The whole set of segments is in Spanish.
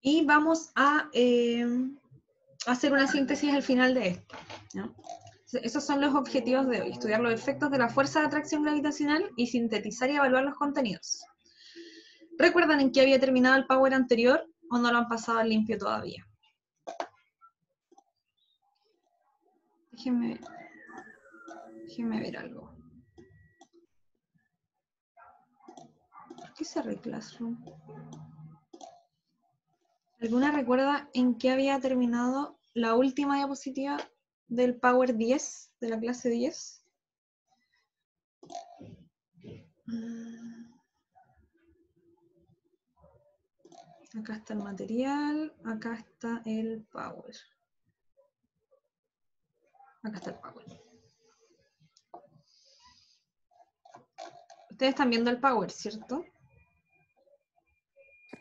Y vamos a hacer una síntesis al final de esto, ¿no? Esos son los objetivos de hoy: estudiar los efectos de la fuerza de atracción gravitacional y sintetizar y evaluar los contenidos. ¿Recuerdan en qué había terminado el power anterior o no lo han pasado al limpio todavía? Déjenme ver algo. ¿Por qué cerré Classroom? ¿Alguna recuerda en qué había terminado la última diapositiva del Power 10, de la clase 10? Acá está el material, acá está el Power. Acá está el Power. Ustedes están viendo el Power, ¿cierto?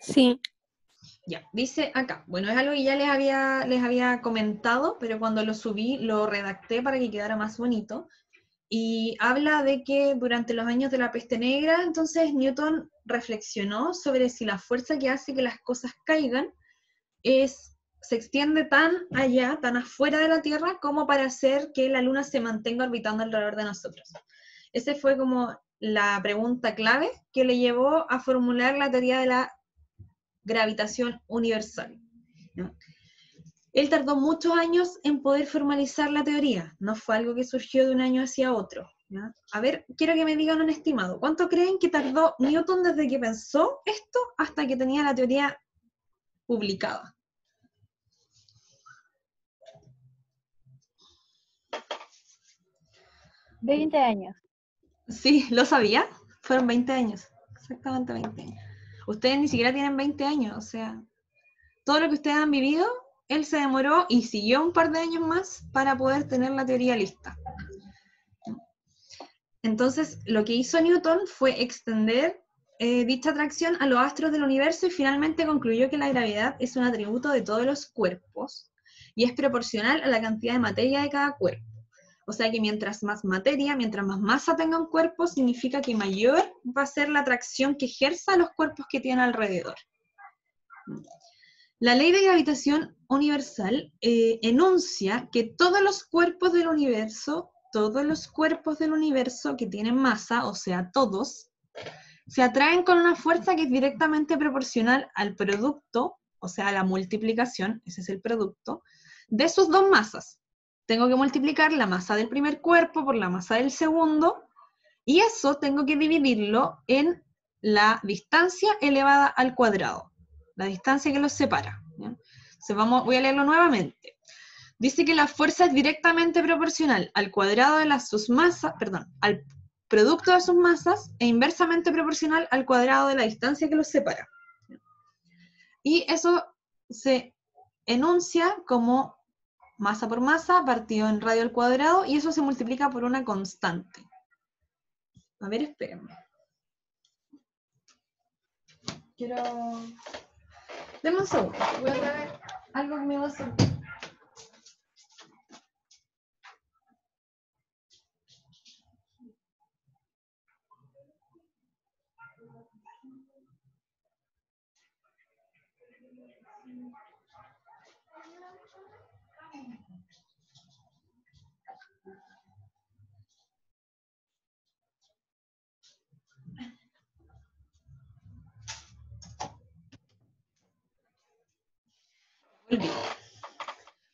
Sí. Ya, dice acá, bueno, es algo que ya les había comentado, pero cuando lo subí lo redacté para que quedara más bonito, y habla de que durante los años de la peste negra, entonces Newton reflexionó sobre si la fuerza que hace que las cosas caigan se extiende tan allá, tan afuera de la Tierra, como para hacer que la Luna se mantenga orbitando alrededor de nosotros. Esa fue como la pregunta clave que le llevó a formular la teoría de la gravitación universal, ¿no? Él tardó muchos años en poder formalizar la teoría, no fue algo que surgió de un año hacia otro, ¿no? A ver, quiero que me digan un estimado. ¿Cuánto creen que tardó Newton desde que pensó esto hasta que tenía la teoría publicada? 20 años. Sí, lo sabía. Fueron 20 años. Exactamente 20 años. Ustedes ni siquiera tienen 20 años, o sea, todo lo que ustedes han vivido, él se demoró y siguió un par de años más para poder tener la teoría lista. Entonces, lo que hizo Newton fue extender dicha atracción a los astros del universo y finalmente concluyó que la gravedad es un atributo de todos los cuerpos y es proporcional a la cantidad de materia de cada cuerpo. O sea que mientras más materia, mientras más masa tenga un cuerpo, significa que mayor va a ser la atracción que ejerza a los cuerpos que tiene alrededor. La ley de gravitación universal enuncia que todos los cuerpos del universo que tienen masa, o sea, todos, se atraen con una fuerza que es directamente proporcional al producto, o sea, a la multiplicación, ese es el producto, de sus dos masas. Tengo que multiplicar la masa del primer cuerpo por la masa del segundo, y eso tengo que dividirlo en la distancia elevada al cuadrado, la distancia que los separa, ¿ya? Entonces voy a leerlo nuevamente. Dice que la fuerza es directamente proporcional al cuadrado de sus masas, perdón, al producto de sus masas, e inversamente proporcional al cuadrado de la distancia que los separa. Y eso se enuncia como masa por masa partido en radio al cuadrado, y eso se multiplica por una constante. A ver, espérenme. Denme un segundo, voy a traer algo que me va a hacer.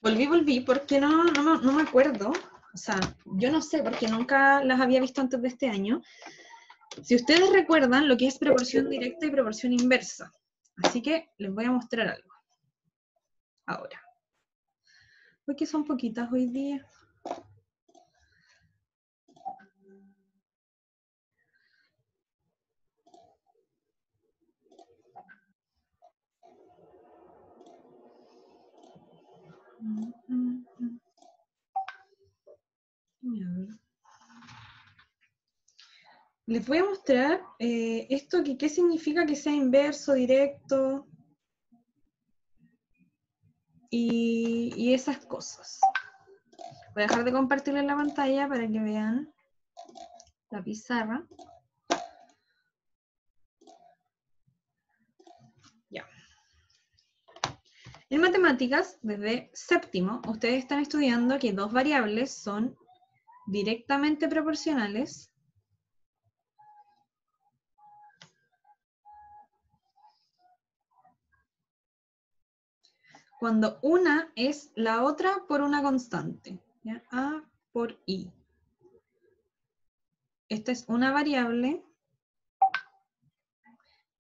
Volví, porque no me acuerdo. O sea, yo no sé, porque nunca las había visto antes de este año. Si ustedes recuerdan lo que es proporción directa y proporción inversa. Así que les voy a mostrar algo. Ahora. Porque son poquitas hoy día. Les voy a mostrar esto, que qué significa que sea inverso, directo, y esas cosas. Voy a dejar de compartirles la pantalla para que vean la pizarra. Ya. En matemáticas, desde séptimo, ustedes están estudiando que dos variables son directamente proporcionales cuando una es la otra por una constante, ¿ya? A por I. Esta es una variable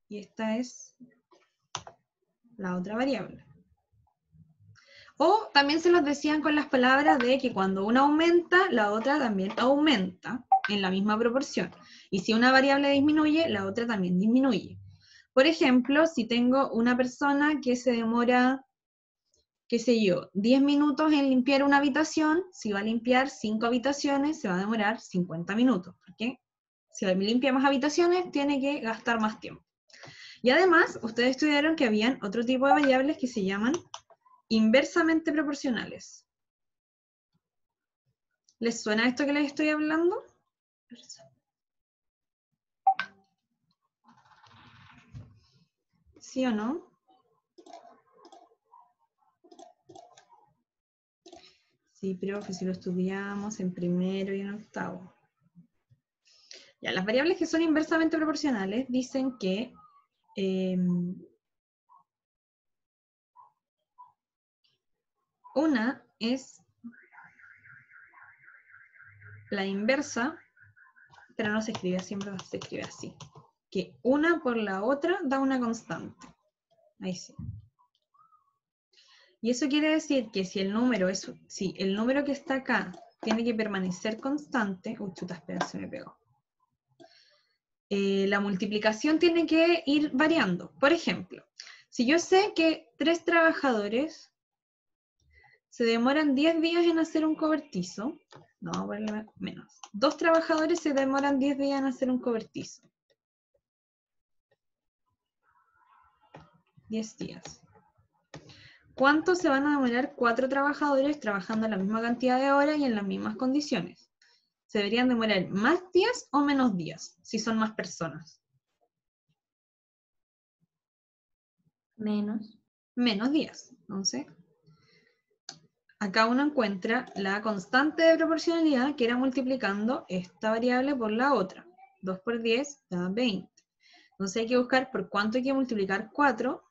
y esta es la otra variable. O también se los decían con las palabras de que cuando una aumenta, la otra también aumenta en la misma proporción. Y si una variable disminuye, la otra también disminuye. Por ejemplo, si tengo una persona que se demora, qué sé yo, 10 minutos en limpiar una habitación, si va a limpiar 5 habitaciones, se va a demorar 50 minutos. Porque si limpia más habitaciones, tiene que gastar más tiempo. Y además, ustedes estudiaron que habían otro tipo de variables que se llaman inversamente proporcionales. ¿Les suena esto que les estoy hablando? ¿Sí o no? Sí, profe, si lo estudiamos en primero y en octavo. Ya, las variables que son inversamente proporcionales dicen que una es la inversa, pero no se escribe así, en verdad se escribe así. Que una por la otra da una constante. Ahí sí. Y eso quiere decir que si el número que está acá tiene que permanecer constante, uy, chuta, espera, se me pegó. La multiplicación tiene que ir variando. Por ejemplo, si yo sé que 3 trabajadores se demoran 10 días en hacer un cobertizo, no, vamos a ponerle menos. 2 trabajadores se demoran 10 días en hacer un cobertizo. 10 días. ¿Cuánto se van a demorar 4 trabajadores trabajando la misma cantidad de horas y en las mismas condiciones? ¿Se deberían demorar más días o menos días, si son más personas? Menos. Menos días. Entonces, acá uno encuentra la constante de proporcionalidad que era multiplicando esta variable por la otra. 2 por 10 da 20. Entonces hay que buscar por cuánto hay que multiplicar 4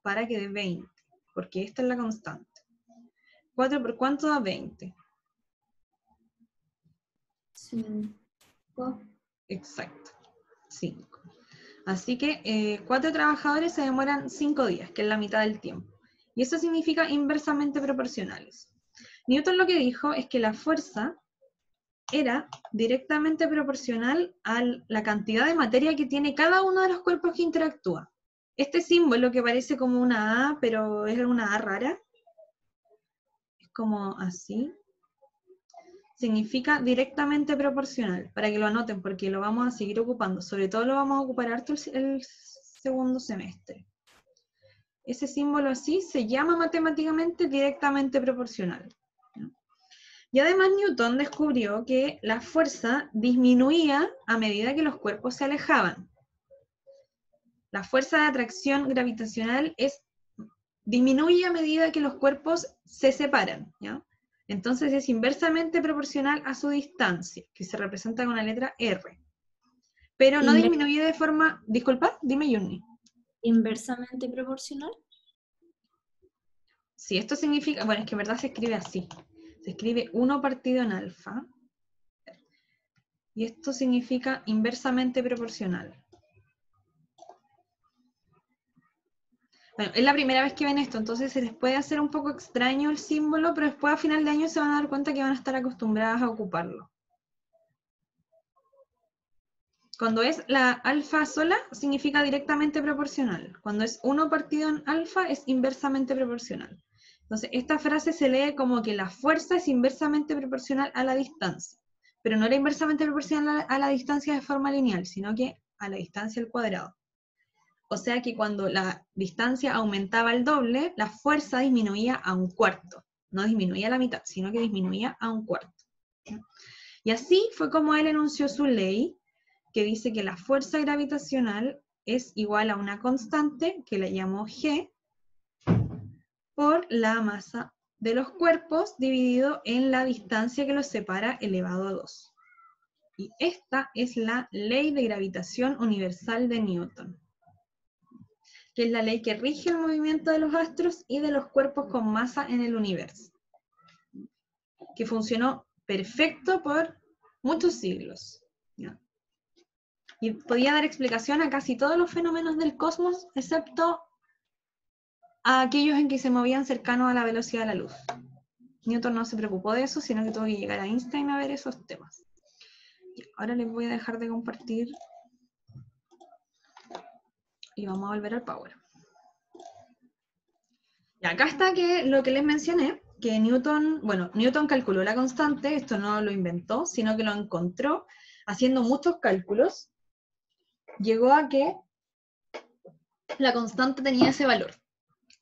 para que dé 20, porque esta es la constante. 4 por cuánto da 20. 5. Exacto, 5. Así que 4 trabajadores se demoran 5 días, que es la mitad del tiempo. Y eso significa inversamente proporcionales. Newton lo que dijo es que la fuerza era directamente proporcional a la cantidad de materia que tiene cada uno de los cuerpos que interactúa. Este símbolo que parece como una A, pero es una A rara, es como así, significa directamente proporcional, para que lo anoten, porque lo vamos a seguir ocupando, sobre todo lo vamos a ocupar harto el segundo semestre. Ese símbolo así se llama matemáticamente directamente proporcional. Y además Newton descubrió que la fuerza disminuía a medida que los cuerpos se alejaban. La fuerza de atracción gravitacional disminuye a medida que los cuerpos se separan, ¿ya? Entonces es inversamente proporcional a su distancia, que se representa con la letra R. Pero no disminuye de forma... Disculpa, dime, Yuni. ¿Inversamente proporcional? Sí, esto significa... Bueno, es que en verdad se escribe así. Se escribe 1 partido en alfa. Y esto significa inversamente proporcional. Bueno, es la primera vez que ven esto, entonces se les puede hacer un poco extraño el símbolo, pero después a final de año se van a dar cuenta que van a estar acostumbradas a ocuparlo. Cuando es la alfa sola, significa directamente proporcional. Cuando es 1 partido en alfa, es inversamente proporcional. Entonces, esta frase se lee como que la fuerza es inversamente proporcional a la distancia. Pero no era inversamente proporcional a la distancia de forma lineal, sino que a la distancia al cuadrado. O sea que cuando la distancia aumentaba el doble, la fuerza disminuía a 1/4. No disminuía a la mitad, sino que disminuía a 1/4. Y así fue como él enunció su ley, que dice que la fuerza gravitacional es igual a una constante, que la llamó G, por la masa de los cuerpos dividido en la distancia que los separa elevado a 2. Y esta es la ley de gravitación universal de Newton, que es la ley que rige el movimiento de los astros y de los cuerpos con masa en el universo, que funcionó perfecto por muchos siglos, ¿ya? Y podía dar explicación a casi todos los fenómenos del cosmos, excepto a aquellos en que se movían cercanos a la velocidad de la luz. Newton no se preocupó de eso, sino que tuvo que llegar a Einstein a ver esos temas. Ahora les voy a dejar de compartir y vamos a volver al Power. Y acá está lo que les mencioné, que Newton calculó la constante, esto no lo inventó, sino que lo encontró haciendo muchos cálculos, llegó a que la constante tenía ese valor,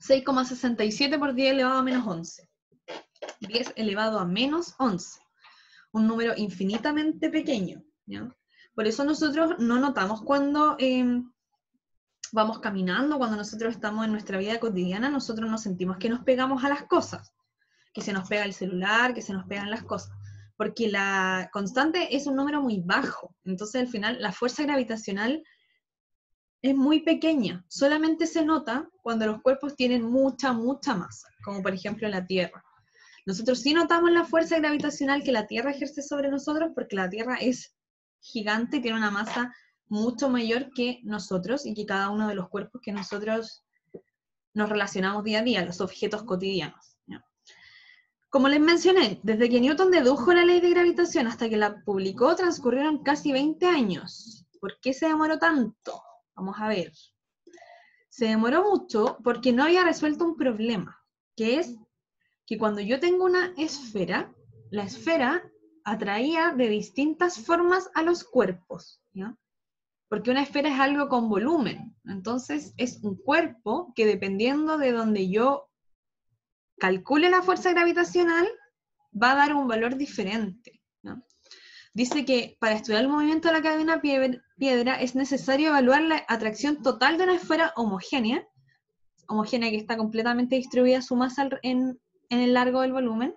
6,67 por 10 elevado a menos 11. 10 elevado a menos 11, un número infinitamente pequeño, ¿ya? Por eso nosotros no notamos cuando vamos caminando, cuando nosotros estamos en nuestra vida cotidiana, nosotros no sentimos que nos pegamos a las cosas, que se nos pega el celular, que se nos pegan las cosas, porque la constante es un número muy bajo, entonces al final la fuerza gravitacional es muy pequeña, solamente se nota cuando los cuerpos tienen mucha masa, como por ejemplo la Tierra. Nosotros sí notamos la fuerza gravitacional que la Tierra ejerce sobre nosotros, porque la Tierra es gigante y tiene una masa mucho mayor que nosotros y que cada uno de los cuerpos que nosotros nos relacionamos día a día, los objetos cotidianos, ¿ya? Como les mencioné, desde que Newton dedujo la ley de gravitación hasta que la publicó transcurrieron casi 20 años. ¿Por qué se demoró tanto? Vamos a ver. Se demoró mucho porque no había resuelto un problema, que es que cuando yo tengo una esfera, la esfera atraía de distintas formas a los cuerpos, ¿ya? Porque una esfera es algo con volumen, entonces es un cuerpo que dependiendo de donde yo calcule la fuerza gravitacional, va a dar un valor diferente, ¿no? Dice que para estudiar el movimiento de la cadena piedra es necesario evaluar la atracción total de una esfera homogénea que está completamente distribuida su masa en el largo del volumen,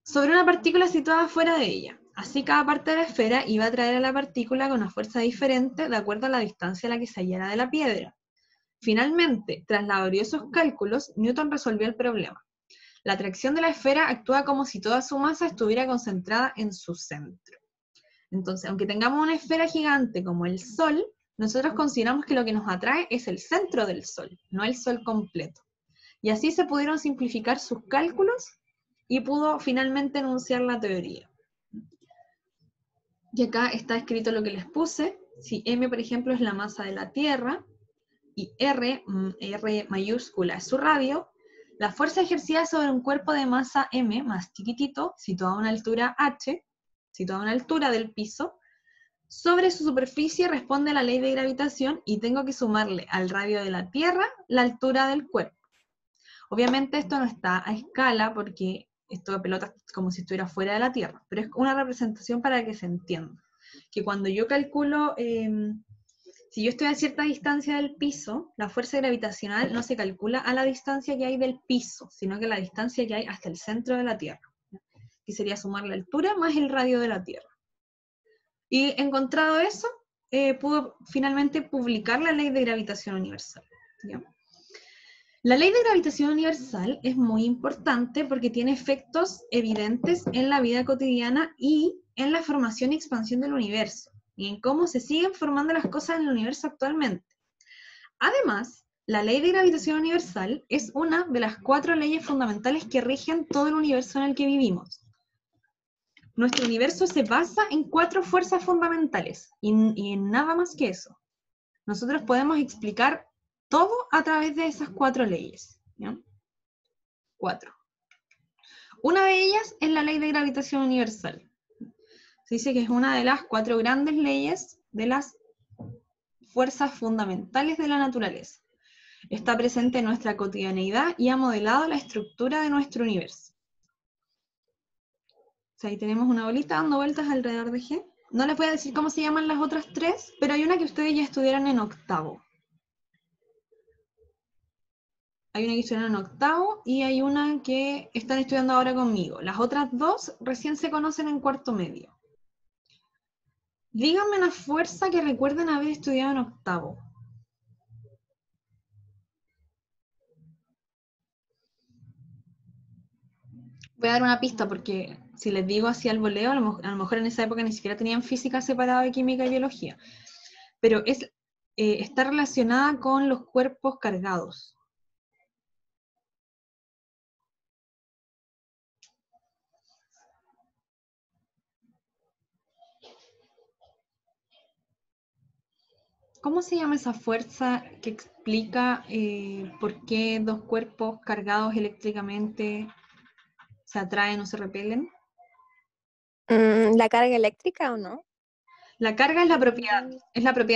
sobre una partícula situada fuera de ella. Así cada parte de la esfera iba a atraer a la partícula con una fuerza diferente de acuerdo a la distancia a la que se hallara de la piedra. Finalmente, tras laboriosos cálculos, Newton resolvió el problema. La atracción de la esfera actúa como si toda su masa estuviera concentrada en su centro. Entonces, aunque tengamos una esfera gigante como el Sol, nosotros consideramos que lo que nos atrae es el centro del Sol, no el Sol completo. Y así se pudieron simplificar sus cálculos y pudo finalmente enunciar la teoría. Y acá está escrito lo que les puse. Si M, por ejemplo, es la masa de la Tierra, y R mayúscula es su radio, la fuerza ejercida sobre un cuerpo de masa M más chiquitito, situado a una altura H, situado a una altura del piso, sobre su superficie responde a la ley de gravitación y tengo que sumarle al radio de la Tierra la altura del cuerpo. Obviamente esto no está a escala porque esto de pelota es como si estuviera fuera de la Tierra, pero es una representación para que se entienda. Que cuando yo calculo, si yo estoy a cierta distancia del piso, la fuerza gravitacional no se calcula a la distancia que hay del piso, sino que la distancia que hay hasta el centro de la Tierra, que sería sumar la altura más el radio de la Tierra. Y encontrado eso, pudo finalmente publicar la ley de gravitación universal, ¿ya? La ley de gravitación universal es muy importante porque tiene efectos evidentes en la vida cotidiana y en la formación y expansión del universo, y en cómo se siguen formando las cosas en el universo actualmente. Además, la ley de gravitación universal es una de las 4 leyes fundamentales que rigen todo el universo en el que vivimos. Nuestro universo se basa en 4 fuerzas fundamentales, y en nada más que eso. Nosotros podemos explicar todo a través de esas 4 leyes, ¿ya? 4. Una de ellas es la ley de gravitación universal. Se dice que es una de las 4 grandes leyes de las fuerzas fundamentales de la naturaleza. Está presente en nuestra cotidianeidad y ha modelado la estructura de nuestro universo. O sea, ahí tenemos una bolita dando vueltas alrededor de G. No les voy a decir cómo se llaman las otras 3, pero hay una que ustedes ya estudiaron en octavo. hay una que estudiaron en octavo y hay una que están estudiando ahora conmigo. Las otras dos recién se conocen en cuarto medio. Díganme una fuerza que recuerden haber estudiado en octavo. Voy a dar una pista porque si les digo así al voleo, a lo mejor en esa época ni siquiera tenían física separada de química y biología. Pero está relacionada con los cuerpos cargados. ¿Cómo se llama esa fuerza que explica por qué dos cuerpos cargados eléctricamente se atraen o se repelen? ¿La carga eléctrica o no? La carga es la propiedad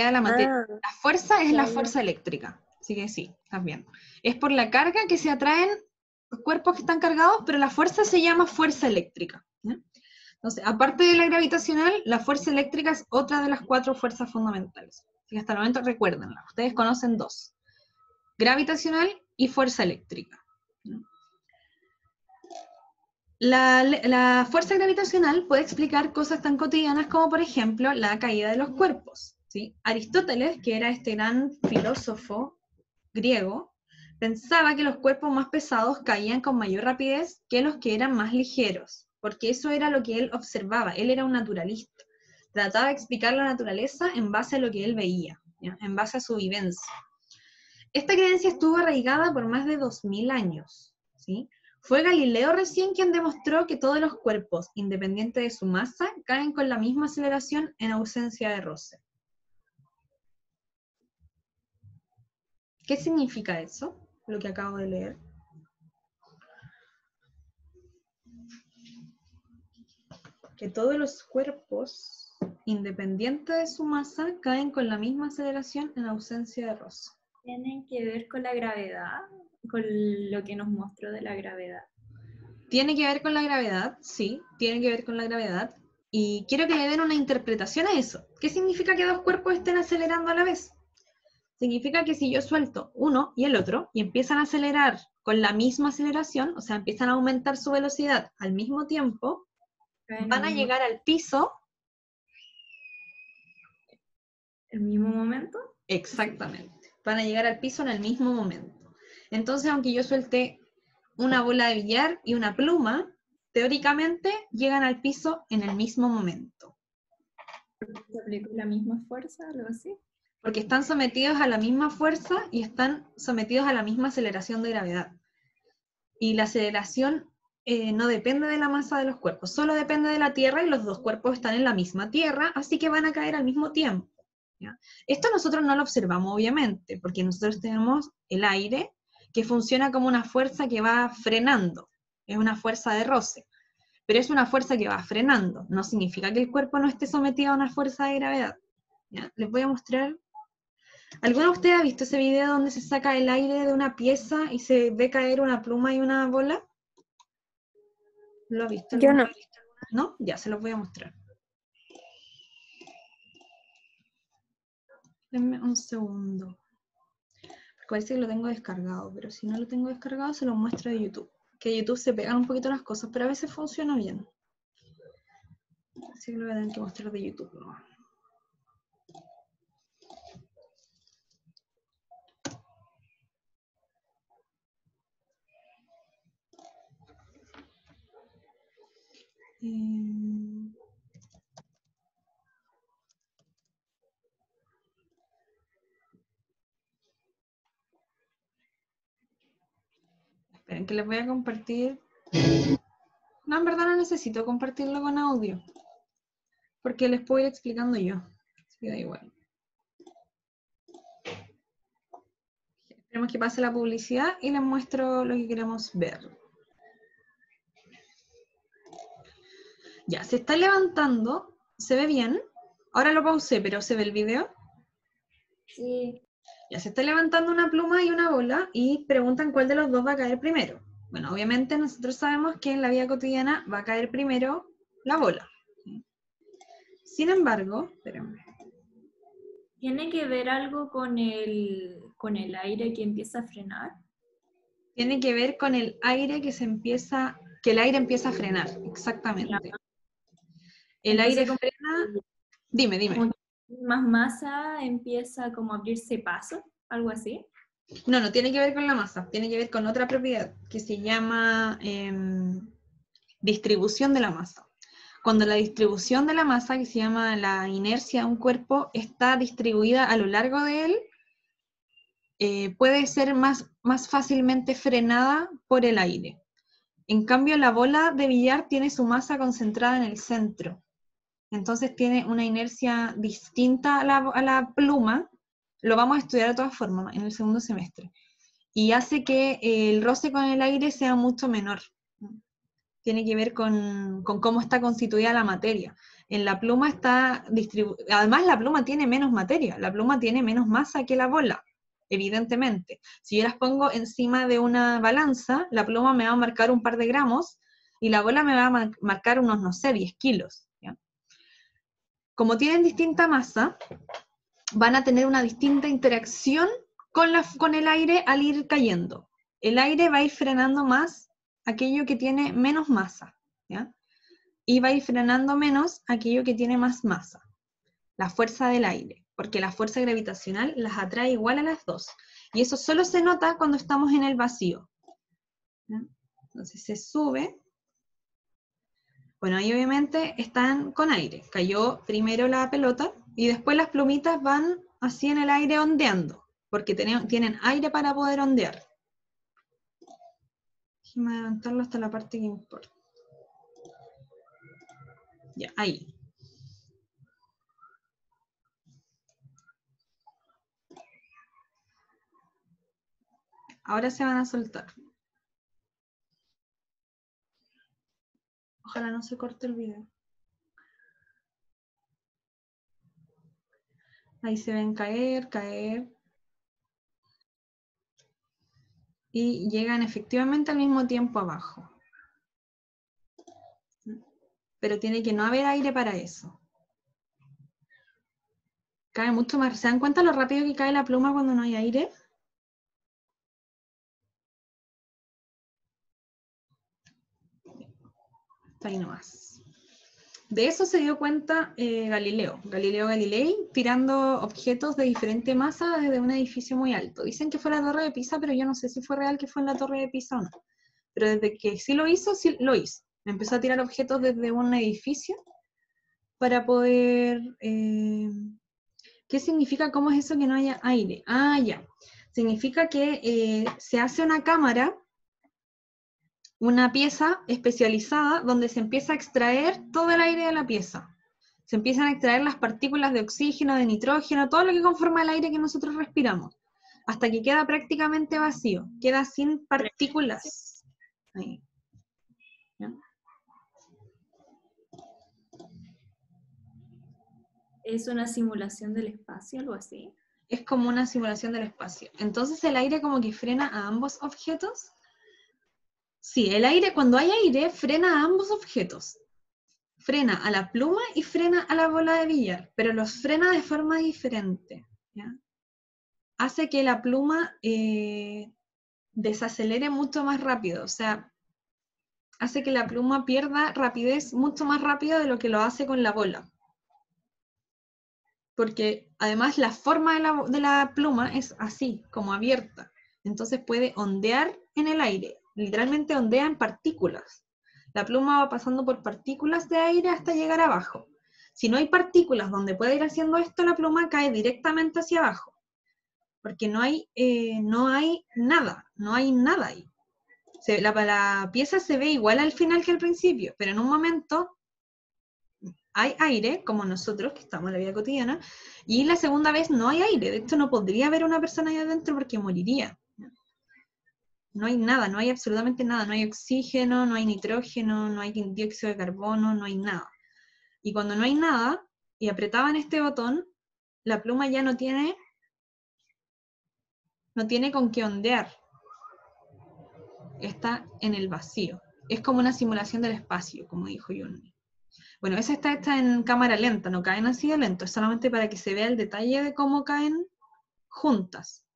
de la materia. Ah, La fuerza es ya, la ya. fuerza eléctrica. Así que sí, estás bien. Es por la carga que se atraen los cuerpos que están cargados, pero la fuerza se llama fuerza eléctrica. ¿Ya? Entonces, aparte de la gravitacional, la fuerza eléctrica es otra de las 4 fuerzas fundamentales. Así que hasta el momento recuérdenla. Ustedes conocen 2. Gravitacional y fuerza eléctrica. ¿Ya? La fuerza gravitacional puede explicar cosas tan cotidianas como, por ejemplo, la caída de los cuerpos. ¿Sí? Aristóteles, que era este gran filósofo griego, pensaba que los cuerpos más pesados caían con mayor rapidez que los que eran más ligeros, porque eso era lo que él observaba. Él era un naturalista. Trataba de explicar la naturaleza en base a lo que él veía, ¿ya? En base a su vivencia. Esta creencia estuvo arraigada por más de 2000 años. ¿Sí? Fue Galileo recién quien demostró que todos los cuerpos, independiente de su masa, caen con la misma aceleración en ausencia de roce. ¿Qué significa eso? Lo que acabo de leer. Que todos los cuerpos, independiente de su masa, caen con la misma aceleración en ausencia de roce. ¿Tienen que ver con la gravedad? Con lo que nos mostró de la gravedad. Tiene que ver con la gravedad, sí, tiene que ver con la gravedad. Y quiero que le den una interpretación a eso. ¿Qué significa que dos cuerpos estén acelerando a la vez? Significa que si yo suelto uno y el otro y empiezan a acelerar con la misma aceleración, o sea, empiezan a aumentar su velocidad al mismo tiempo, van a llegar al piso. ¿El mismo momento? Exactamente. Van a llegar al piso en el mismo momento. Entonces, aunque yo suelte una bola de billar y una pluma, teóricamente llegan al piso en el mismo momento. ¿Se aplicó la misma fuerza, algo así? Porque están sometidos a la misma fuerza y están sometidos a la misma aceleración de gravedad. Y la aceleración no depende de la masa de los cuerpos, solo depende de la Tierra y los dos cuerpos están en la misma Tierra, así que van a caer al mismo tiempo. ¿Ya? Esto nosotros no lo observamos, obviamente, porque nosotros tenemos el aire que funciona como una fuerza que va frenando, es una fuerza de roce, pero es una fuerza que va frenando, no significa que el cuerpo no esté sometido a una fuerza de gravedad. ¿Ya? Les voy a mostrar. ¿Alguno de ustedes ha visto ese video donde se saca el aire de una pieza y se ve caer una pluma y una bola? ¿Lo ha visto? Yo no. ¿No? Ya, se los voy a mostrar. Denme un segundo. Porque parece que lo tengo descargado, pero si no lo tengo descargado se lo muestro de YouTube. Que de YouTube se pegan un poquito las cosas, pero a veces funciona bien. Así que lo voy a tener que mostrar de YouTube, ¿no? Esperen que les voy a compartir. No, en verdad no necesito compartirlo con audio, porque les puedo ir explicando yo. Así que da igual. Esperemos que pase la publicidad y les muestro lo que queremos ver. Ya, se está levantando. ¿Se ve bien? Ahora lo pausé, pero ¿se ve el video? Sí. Ya se está levantando una pluma y una bola y preguntan cuál de los dos va a caer primero. Bueno, obviamente nosotros sabemos que en la vida cotidiana va a caer primero la bola. Sin embargo, espérenme. ¿Tiene que ver algo con el aire que empieza a frenar? Tiene que ver con el aire que el aire empieza a frenar, exactamente. El Entonces, aire como frena, dime. como que más masa empieza como a abrirse paso, algo así. No tiene que ver con la masa, tiene que ver con otra propiedad que se llama distribución de la masa. Cuando la distribución de la masa, que se llama la inercia de un cuerpo, está distribuida a lo largo de él, puede ser más fácilmente frenada por el aire. En cambio, la bola de billar tiene su masa concentrada en el centro. Entonces tiene una inercia distinta a la pluma. Lo vamos a estudiar de todas formas en el segundo semestre. Y hace que el roce con el aire sea mucho menor. Tiene que ver con cómo está constituida la materia. En la pluma está distribuida. Además, la pluma tiene menos materia. La pluma tiene menos masa que la bola, evidentemente. Si yo las pongo encima de una balanza, la pluma me va a marcar un par de gramos y la bola me va a marcar unos, no sé, 10 kilos. ¿Ya? Como tienen distinta masa, van a tener una distinta interacción con el aire al ir cayendo. El aire va a ir frenando más aquello que tiene menos masa, ¿ya? Y va a ir frenando menos aquello que tiene más masa. La fuerza del aire, porque la fuerza gravitacional las atrae igual a las dos. Y eso solo se nota cuando estamos en el vacío, ¿ya? Entonces se sube. Bueno, ahí obviamente están con aire. Cayó primero la pelota y después las plumitas van así en el aire ondeando, porque tienen aire para poder ondear. Déjame levantarlo hasta la parte que importa. Ya, ahí. Ahora se van a soltar. Ojalá no se corte el video. Ahí se ven caer. Y llegan efectivamente al mismo tiempo abajo. Pero tiene que no haber aire para eso. Cae mucho más. ¿Se dan cuenta lo rápido que cae la pluma cuando no hay aire? Está ahí nomás. De eso se dio cuenta Galileo Galilei, tirando objetos de diferente masa desde un edificio muy alto. Dicen que fue la Torre de Pisa, pero yo no sé si fue real que fue en la Torre de Pisa o no. Pero desde que sí lo hizo. Empezó a tirar objetos desde un edificio para poder... ¿Qué significa? ¿Cómo es eso que no haya aire? Ah, ya. Significa que se hace una cámara, una pieza especializada donde se empieza a extraer todo el aire de la pieza. Se empiezan a extraer las partículas de oxígeno, de nitrógeno, todo lo que conforma el aire que nosotros respiramos, hasta que queda prácticamente vacío, queda sin partículas. Ahí. ¿Ya? ¿Es una simulación del espacio, algo así? Es como una simulación del espacio. Entonces el aire como que frena a ambos objetos. Sí, el aire, cuando hay aire, frena a ambos objetos. Frena a la pluma y frena a la bola de billar, pero los frena de forma diferente, ¿ya? Hace que la pluma desacelere mucho más rápido, o sea, hace que la pluma pierda rapidez mucho más rápido de lo que lo hace con la bola. Porque además la forma de la pluma es así, como abierta. Entonces puede ondear en el aire, literalmente ondea en partículas. La pluma va pasando por partículas de aire hasta llegar abajo. Si no hay partículas donde pueda ir haciendo esto, la pluma cae directamente hacia abajo. Porque no hay nada ahí. La pieza se ve igual al final que al principio, pero en un momento hay aire, como nosotros, que estamos en la vida cotidiana, y la segunda vez no hay aire. De hecho, no podría haber una persona ahí adentro porque moriría. No hay nada, no hay absolutamente nada. No hay oxígeno, no hay nitrógeno, no hay dióxido de carbono, no hay nada. Y cuando no hay nada, y apretaban este botón, la pluma ya no tiene con qué ondear. Está en el vacío. Es como una simulación del espacio, como dijo Yun. Bueno, esa está hecha en cámara lenta, no caen así de lento, es solamente para que se vea el detalle de cómo caen juntas.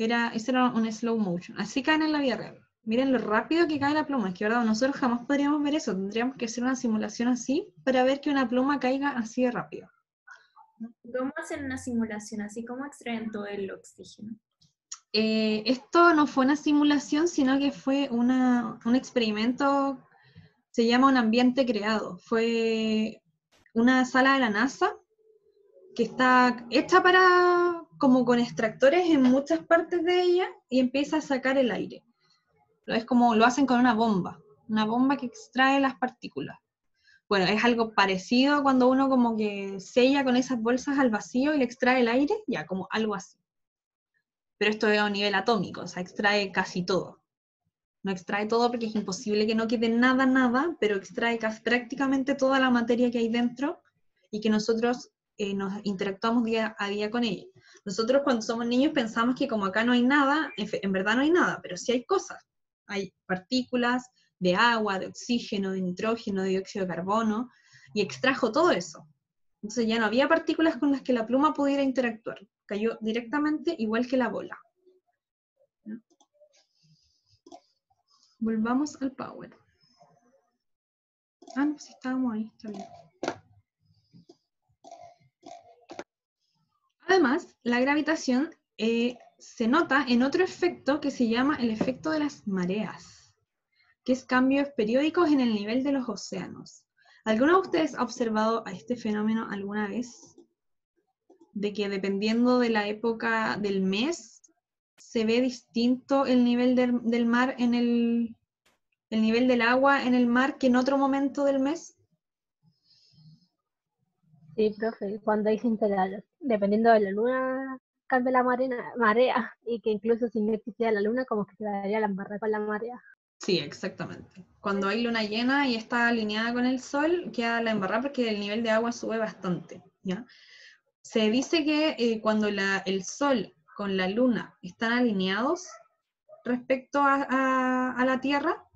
ese era un slow motion. Así caen en la vida real. Miren lo rápido que cae la pluma. Es que, ¿verdad? Nosotros jamás podríamos ver eso. Tendríamos que hacer una simulación así para ver que una pluma caiga así de rápido. ¿Cómo hacen una simulación así? ¿Cómo extraen todo el oxígeno? Esto no fue una simulación, sino que fue un experimento, se llama un ambiente creado. Fue una sala de la NASA que está hecha para, como con extractores en muchas partes de ella, y empieza a sacar el aire. Es como lo hacen con una bomba que extrae las partículas. Bueno, es algo parecido cuando uno como que sella con esas bolsas al vacío y le extrae el aire, ya, como algo así. Pero esto es a un nivel atómico, o sea, extrae casi todo. No extrae todo porque es imposible que no quede nada, pero extrae prácticamente toda la materia que hay dentro y que nosotros nos interactuamos día a día con ella. Nosotros cuando somos niños pensamos que como acá no hay nada, en verdad no hay nada, pero sí hay cosas. Hay partículas de agua, de oxígeno, de nitrógeno, de dióxido de carbono, y extrajo todo eso. Entonces ya no había partículas con las que la pluma pudiera interactuar. Cayó directamente igual que la bola. Volvamos al power. Ah, no, pues estábamos ahí, está bien. Además, la gravitación se nota en otro efecto que se llama el efecto de las mareas, que es cambios periódicos en el nivel de los océanos. ¿Alguno de ustedes ha observado a este fenómeno alguna vez? De que dependiendo de la época del mes, se ve distinto el nivel del mar en el nivel del agua en el mar que en otro momento del mes. Sí, profe, cuando dicen que dependiendo de la luna cambia la marea y que incluso si no existiera la luna como que se daría la embarrada con la marea. Sí, exactamente. Cuando hay luna llena y está alineada con el sol, queda la embarrada porque el nivel de agua sube bastante, ¿ya? Se dice que cuando el sol con la luna están alineados respecto a la Tierra,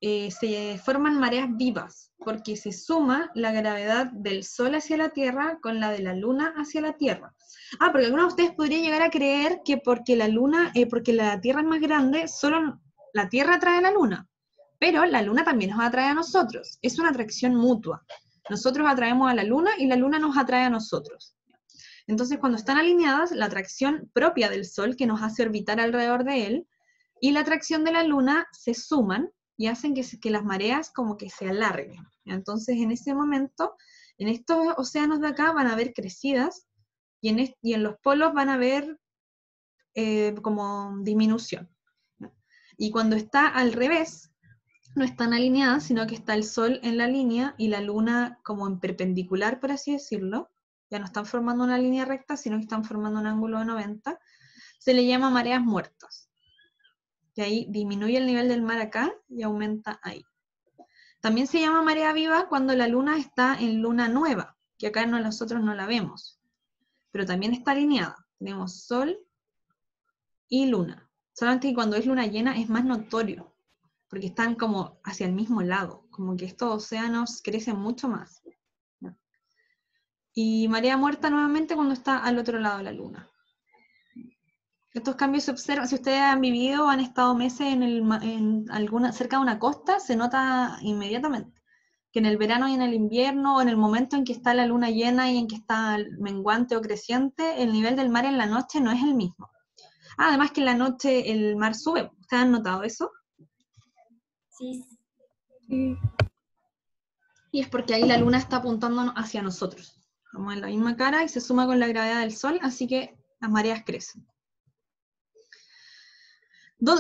se forman mareas vivas, porque se suma la gravedad del Sol hacia la Tierra con la de la Luna hacia la Tierra. Ah, porque algunos de ustedes podrían llegar a creer que porque la Tierra es más grande, solo la Tierra atrae a la Luna, pero la Luna también nos atrae a nosotros. Es una atracción mutua. Nosotros atraemos a la Luna y la Luna nos atrae a nosotros. Entonces, cuando están alineadas, la atracción propia del Sol, que nos hace orbitar alrededor de él, y la atracción de la Luna se suman y hacen que las mareas como que se alarguen. Entonces, en ese momento, en estos océanos de acá van a haber crecidas, y en los polos van a haber como disminución. Y cuando está al revés, no están alineadas, sino que está el Sol en la línea y la Luna como en perpendicular, por así decirlo. Ya no están formando una línea recta, sino que están formando un ángulo de 90. Se le llama mareas muertas. Y ahí disminuye el nivel del mar acá y aumenta ahí. También se llama marea viva cuando la luna está en luna nueva, que acá nosotros no la vemos. Pero también está alineada. Tenemos Sol y luna. Solamente que cuando es luna llena es más notorio, porque están como hacia el mismo lado, como que estos océanos crecen mucho más. Y marea muerta nuevamente cuando está al otro lado de la luna. Estos cambios se observan, si ustedes han vivido o han estado meses cerca de una costa, se nota inmediatamente que en el verano y en el invierno, o en el momento en que está la luna llena y en que está menguante o creciente, el nivel del mar en la noche no es el mismo. Además que en la noche el mar sube. ¿Ustedes han notado eso? Sí. Y es porque ahí la luna está apuntando hacia nosotros. Estamos en la misma cara y se suma con la gravedad del sol, así que las mareas crecen.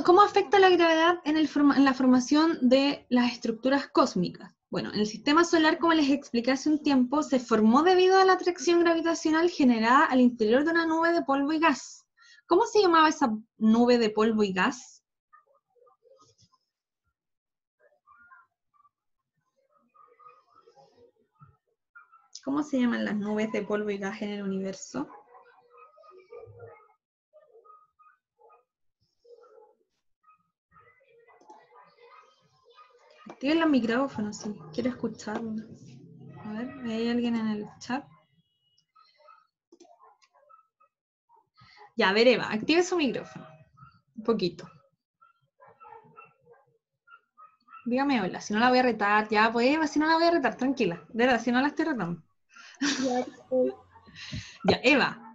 ¿Cómo afecta la gravedad en la formación de las estructuras cósmicas? Bueno, en el sistema solar, como les expliqué hace un tiempo, se formó debido a la atracción gravitacional generada al interior de una nube de polvo y gas. ¿Cómo se llamaba esa nube de polvo y gas? ¿Cómo se llaman las nubes de polvo y gas en el universo? Activen los micrófonos si quiero escucharlo. A ver, ¿hay alguien en el chat? Ya, a ver, Eva, active su micrófono. Un poquito. Dígame hola, si no la voy a retar, ya, pues Eva, si no la voy a retar, tranquila. De verdad, si no la estoy retando. Ya, Eva,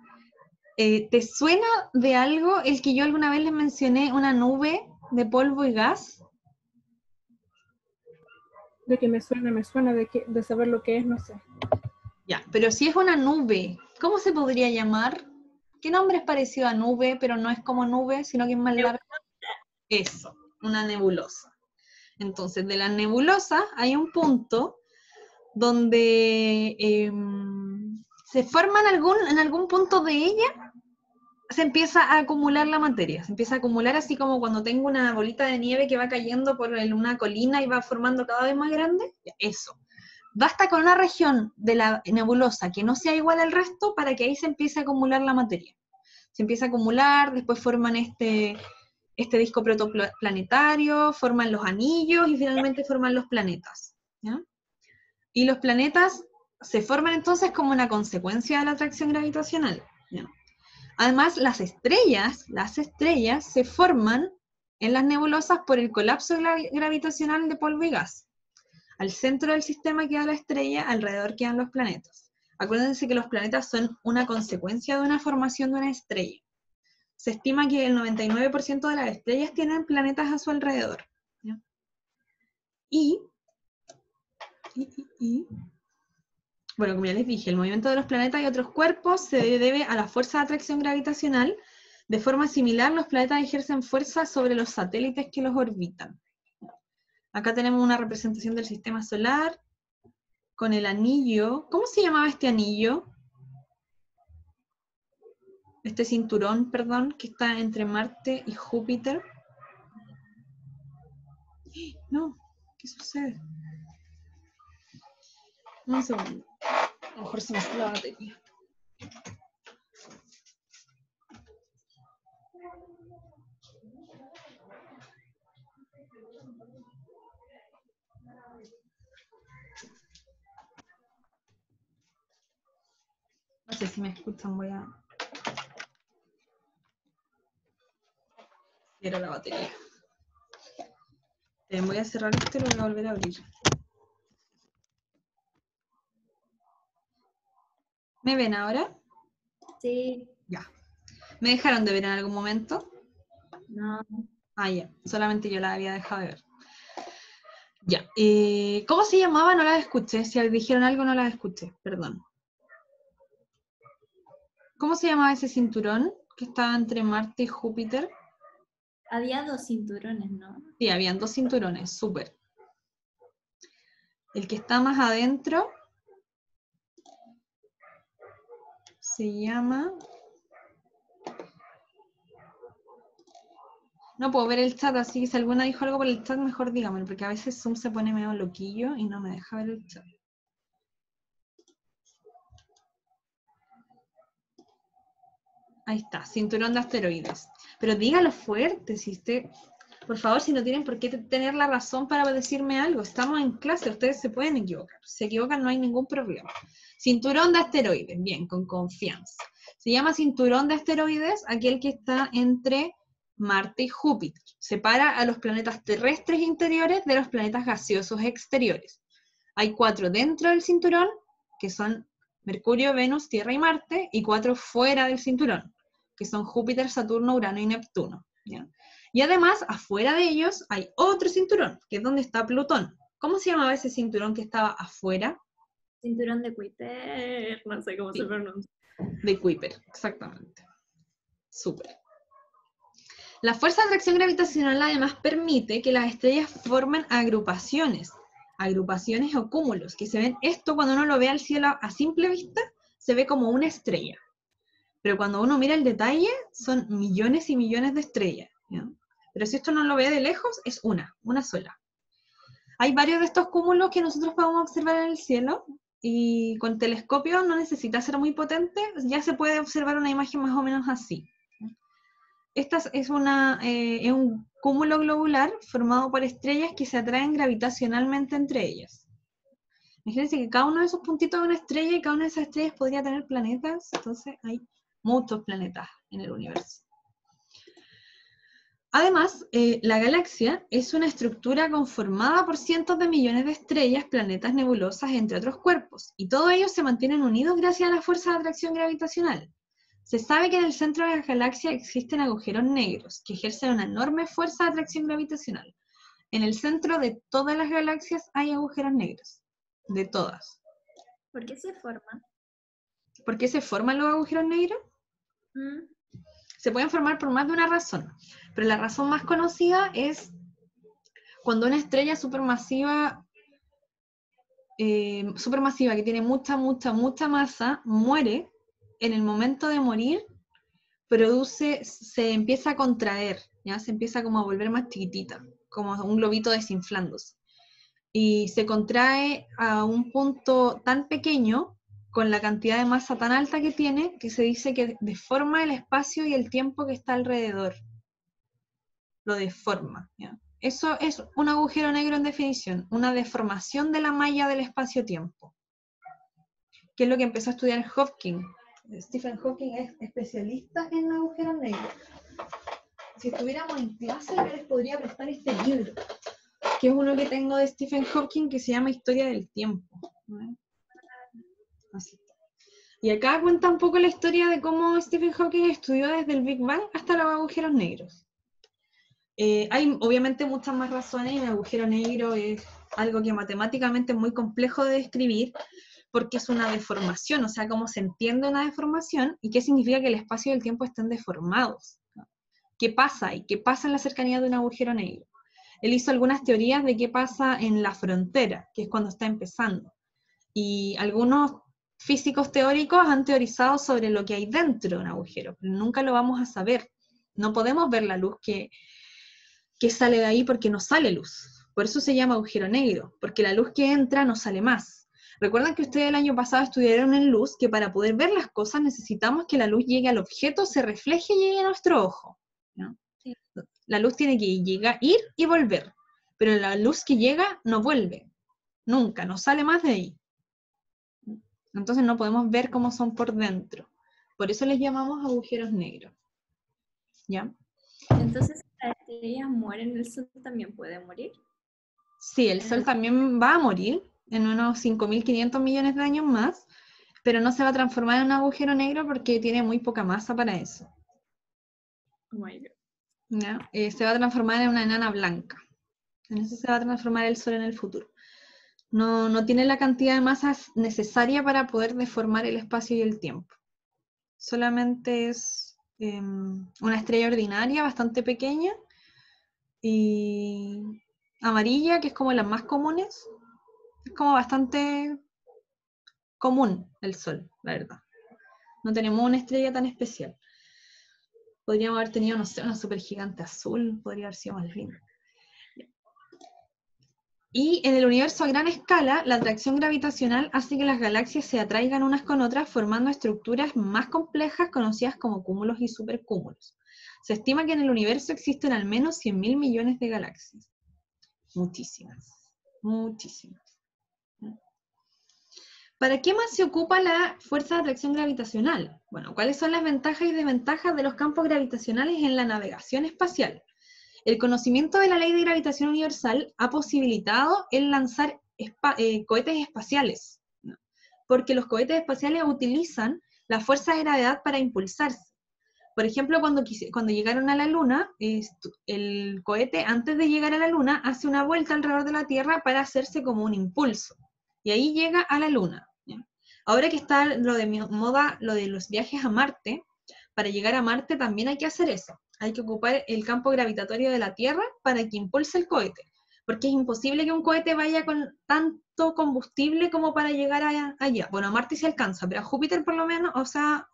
¿te suena de algo el que yo alguna vez les mencioné, una nube de polvo y gas? De que me suena de saber lo que es, no sé. Ya, pero si es una nube, ¿cómo se podría llamar? ¿Qué nombre es parecido a nube, pero no es como nube, sino que es más largo? Eso, una nebulosa. Entonces, de la nebulosa hay un punto donde se forma en algún punto de ella, se empieza a acumular la materia, se empieza a acumular así como cuando tengo una bolita de nieve que va cayendo por una colina y va formando cada vez más grande, eso. Basta con una región de la nebulosa que no sea igual al resto para que ahí se empiece a acumular la materia. Se empieza a acumular, después forman este disco protoplanetario, forman los anillos y finalmente forman los planetas, ¿ya? Y los planetas se forman entonces como una consecuencia de la atracción gravitacional, ¿ya? Además, las estrellas se forman en las nebulosas por el colapso gravitacional de polvo y gas. Al centro del sistema queda la estrella, alrededor quedan los planetas. Acuérdense que los planetas son una consecuencia de una formación de una estrella. Se estima que el 99% de las estrellas tienen planetas a su alrededor, ¿ya? Bueno, como ya les dije, el movimiento de los planetas y otros cuerpos se debe a la fuerza de atracción gravitacional. De forma similar, los planetas ejercen fuerza sobre los satélites que los orbitan. Acá tenemos una representación del sistema solar con el anillo. ¿Cómo se llamaba este anillo? Este cinturón, perdón, que está entre Marte y Júpiter. No, ¿qué sucede? Un segundo. A lo mejor se me fue la batería. No sé si me escuchan, voy a... Era la batería. Voy a cerrar esto y lo voy a volver a abrir. ¿Me ven ahora? Sí, Ya. ¿Me dejaron de ver en algún momento? no. Ah, ya. Solamente yo la había dejado de ver. Ya. ¿Cómo se llamaba? No la escuché. Si dijeron algo, no la escuché. Perdón. ¿Cómo se llamaba ese cinturón que estaba entre Marte y Júpiter? Había 2 cinturones, ¿no? Sí, habían 2 cinturones. Súper. El que está más adentro se llama... No puedo ver el chat, así que si alguna dijo algo por el chat, mejor dígame, porque a veces Zoom se pone medio loquillo y no me deja ver el chat. Ahí está, cinturón de asteroides. Pero dígalo fuerte, si usted... Por favor, si no tienen por qué tener la razón para decirme algo. Estamos en clase, ustedes se pueden equivocar. Si se equivocan, no hay ningún problema. Cinturón de asteroides, bien, con confianza. Se llama cinturón de asteroides aquel que está entre Marte y Júpiter. Separa a los planetas terrestres interiores de los planetas gaseosos exteriores. Hay 4 dentro del cinturón, que son Mercurio, Venus, Tierra y Marte, y 4 fuera del cinturón, que son Júpiter, Saturno, Urano y Neptuno, ¿ya? Y además, afuera de ellos hay otro cinturón, que es donde está Plutón. ¿Cómo se llamaba ese cinturón que estaba afuera? Cinturón de Kuiper, no sé cómo se pronuncia. De Kuiper, exactamente. Súper. La fuerza de atracción gravitacional además permite que las estrellas formen agrupaciones o cúmulos, que se ven, esto cuando uno lo ve al cielo a simple vista, se ve como una estrella. Pero cuando uno mira el detalle, son millones y millones de estrellas, ¿ya? Pero si esto no lo ve de lejos, es una sola. Hay varios de estos cúmulos que nosotros podemos observar en el cielo, y con telescopio no necesita ser muy potente, ya se puede observar una imagen más o menos así. Esta es un cúmulo globular formado por estrellas que se atraen gravitacionalmente entre ellas. Imagínense que cada uno de esos puntitos es una estrella y cada una de esas estrellas podría tener planetas, entonces hay muchos planetas en el universo. Además, la galaxia es una estructura conformada por cientos de millones de estrellas, planetas, nebulosas, entre otros cuerpos, y todos ellos se mantienen unidos gracias a la fuerza de atracción gravitacional. Se sabe que en el centro de la galaxia existen agujeros negros, que ejercen una enorme fuerza de atracción gravitacional. En el centro de todas las galaxias hay agujeros negros, de todas. ¿Por qué se forman? ¿Por qué se forman los agujeros negros? Se pueden formar por más de una razón, pero la razón más conocida es cuando una estrella supermasiva que tiene mucha masa muere. En el momento de morir se empieza a contraer, ¿ya? Se empieza como a volver más chiquitita, como un globito desinflándose, y se contrae a un punto tan pequeño, con la cantidad de masa tan alta que tiene, que se dice que deforma el espacio y el tiempo que está alrededor. Lo deforma, ¿ya? Eso es un agujero negro en definición, una deformación de la malla del espacio-tiempo, que es lo que empezó a estudiar Hawking. Stephen Hawking es especialista en agujeros negros. Si estuviéramos en clase, yo les podría prestar este libro, que es uno que tengo de Stephen Hawking, que se llama Historia del Tiempo, ¿no? Así. Y acá cuenta un poco la historia de cómo Stephen Hawking estudió desde el Big Bang hasta los agujeros negros. Hay obviamente muchas más razones, y el agujero negro es algo que matemáticamente es muy complejo de describir, porque es una deformación, o sea, cómo se entiende una deformación, y qué significa que el espacio y el tiempo estén deformados. ¿Qué pasa ahí? ¿Qué pasa en la cercanía de un agujero negro? Él hizo algunas teorías de qué pasa en la frontera, que es cuando está empezando. Y algunos físicos teóricos han teorizado sobre lo que hay dentro de un agujero, pero nunca lo vamos a saber. No podemos ver la luz que sale de ahí, porque no sale luz. Por eso se llama agujero negro, porque la luz que entra no sale más. Recuerdan que ustedes el año pasado estudiaron en luz que para poder ver las cosas necesitamos que la luz llegue al objeto, se refleje y llegue a nuestro ojo, ¿no? Sí. La luz tiene que ir y volver, pero la luz que llega no vuelve, nunca, no sale más de ahí. Entonces no podemos ver cómo son por dentro. Por eso les llamamos agujeros negros. ¿Ya? Entonces, si las estrellas mueren, ¿el Sol también puede morir? Sí, el Sol también va a morir en unos 5.500 millones de años más, pero no se va a transformar en un agujero negro porque tiene muy poca masa para eso. Oh my God. ¿Ya? Se va a transformar en una enana blanca. En eso se va a transformar el Sol en el futuro. No tiene la cantidad de masa necesaria para poder deformar el espacio y el tiempo. Solamente es una estrella ordinaria, bastante pequeña, y amarilla, que es como las más comunes. Es como bastante común el Sol, la verdad. No tenemos una estrella tan especial. Podríamos haber tenido, no sé, una supergigante azul, podría haber sido más lindo. Y en el universo a gran escala, la atracción gravitacional hace que las galaxias se atraigan unas con otras, formando estructuras más complejas conocidas como cúmulos y supercúmulos. Se estima que en el universo existen al menos 100.000 millones de galaxias. Muchísimas, muchísimas. ¿Para qué más se ocupa la fuerza de atracción gravitacional? Bueno, ¿cuáles son las ventajas y desventajas de los campos gravitacionales en la navegación espacial? El conocimiento de la ley de gravitación universal ha posibilitado el lanzar cohetes espaciales, ¿no? Porque los cohetes espaciales utilizan la fuerza de gravedad para impulsarse. Por ejemplo, cuando llegaron a la Luna, el cohete, antes de llegar a la Luna, hace una vuelta alrededor de la Tierra para hacerse como un impulso. Y ahí llega a la Luna, ¿ya? Ahora que está lo de moda, lo de los viajes a Marte, para llegar a Marte también hay que hacer eso. Hay que ocupar el campo gravitatorio de la Tierra para que impulse el cohete. Porque es imposible que un cohete vaya con tanto combustible como para llegar allá. Bueno, a Marte sí alcanza, pero a Júpiter por lo menos, o sea,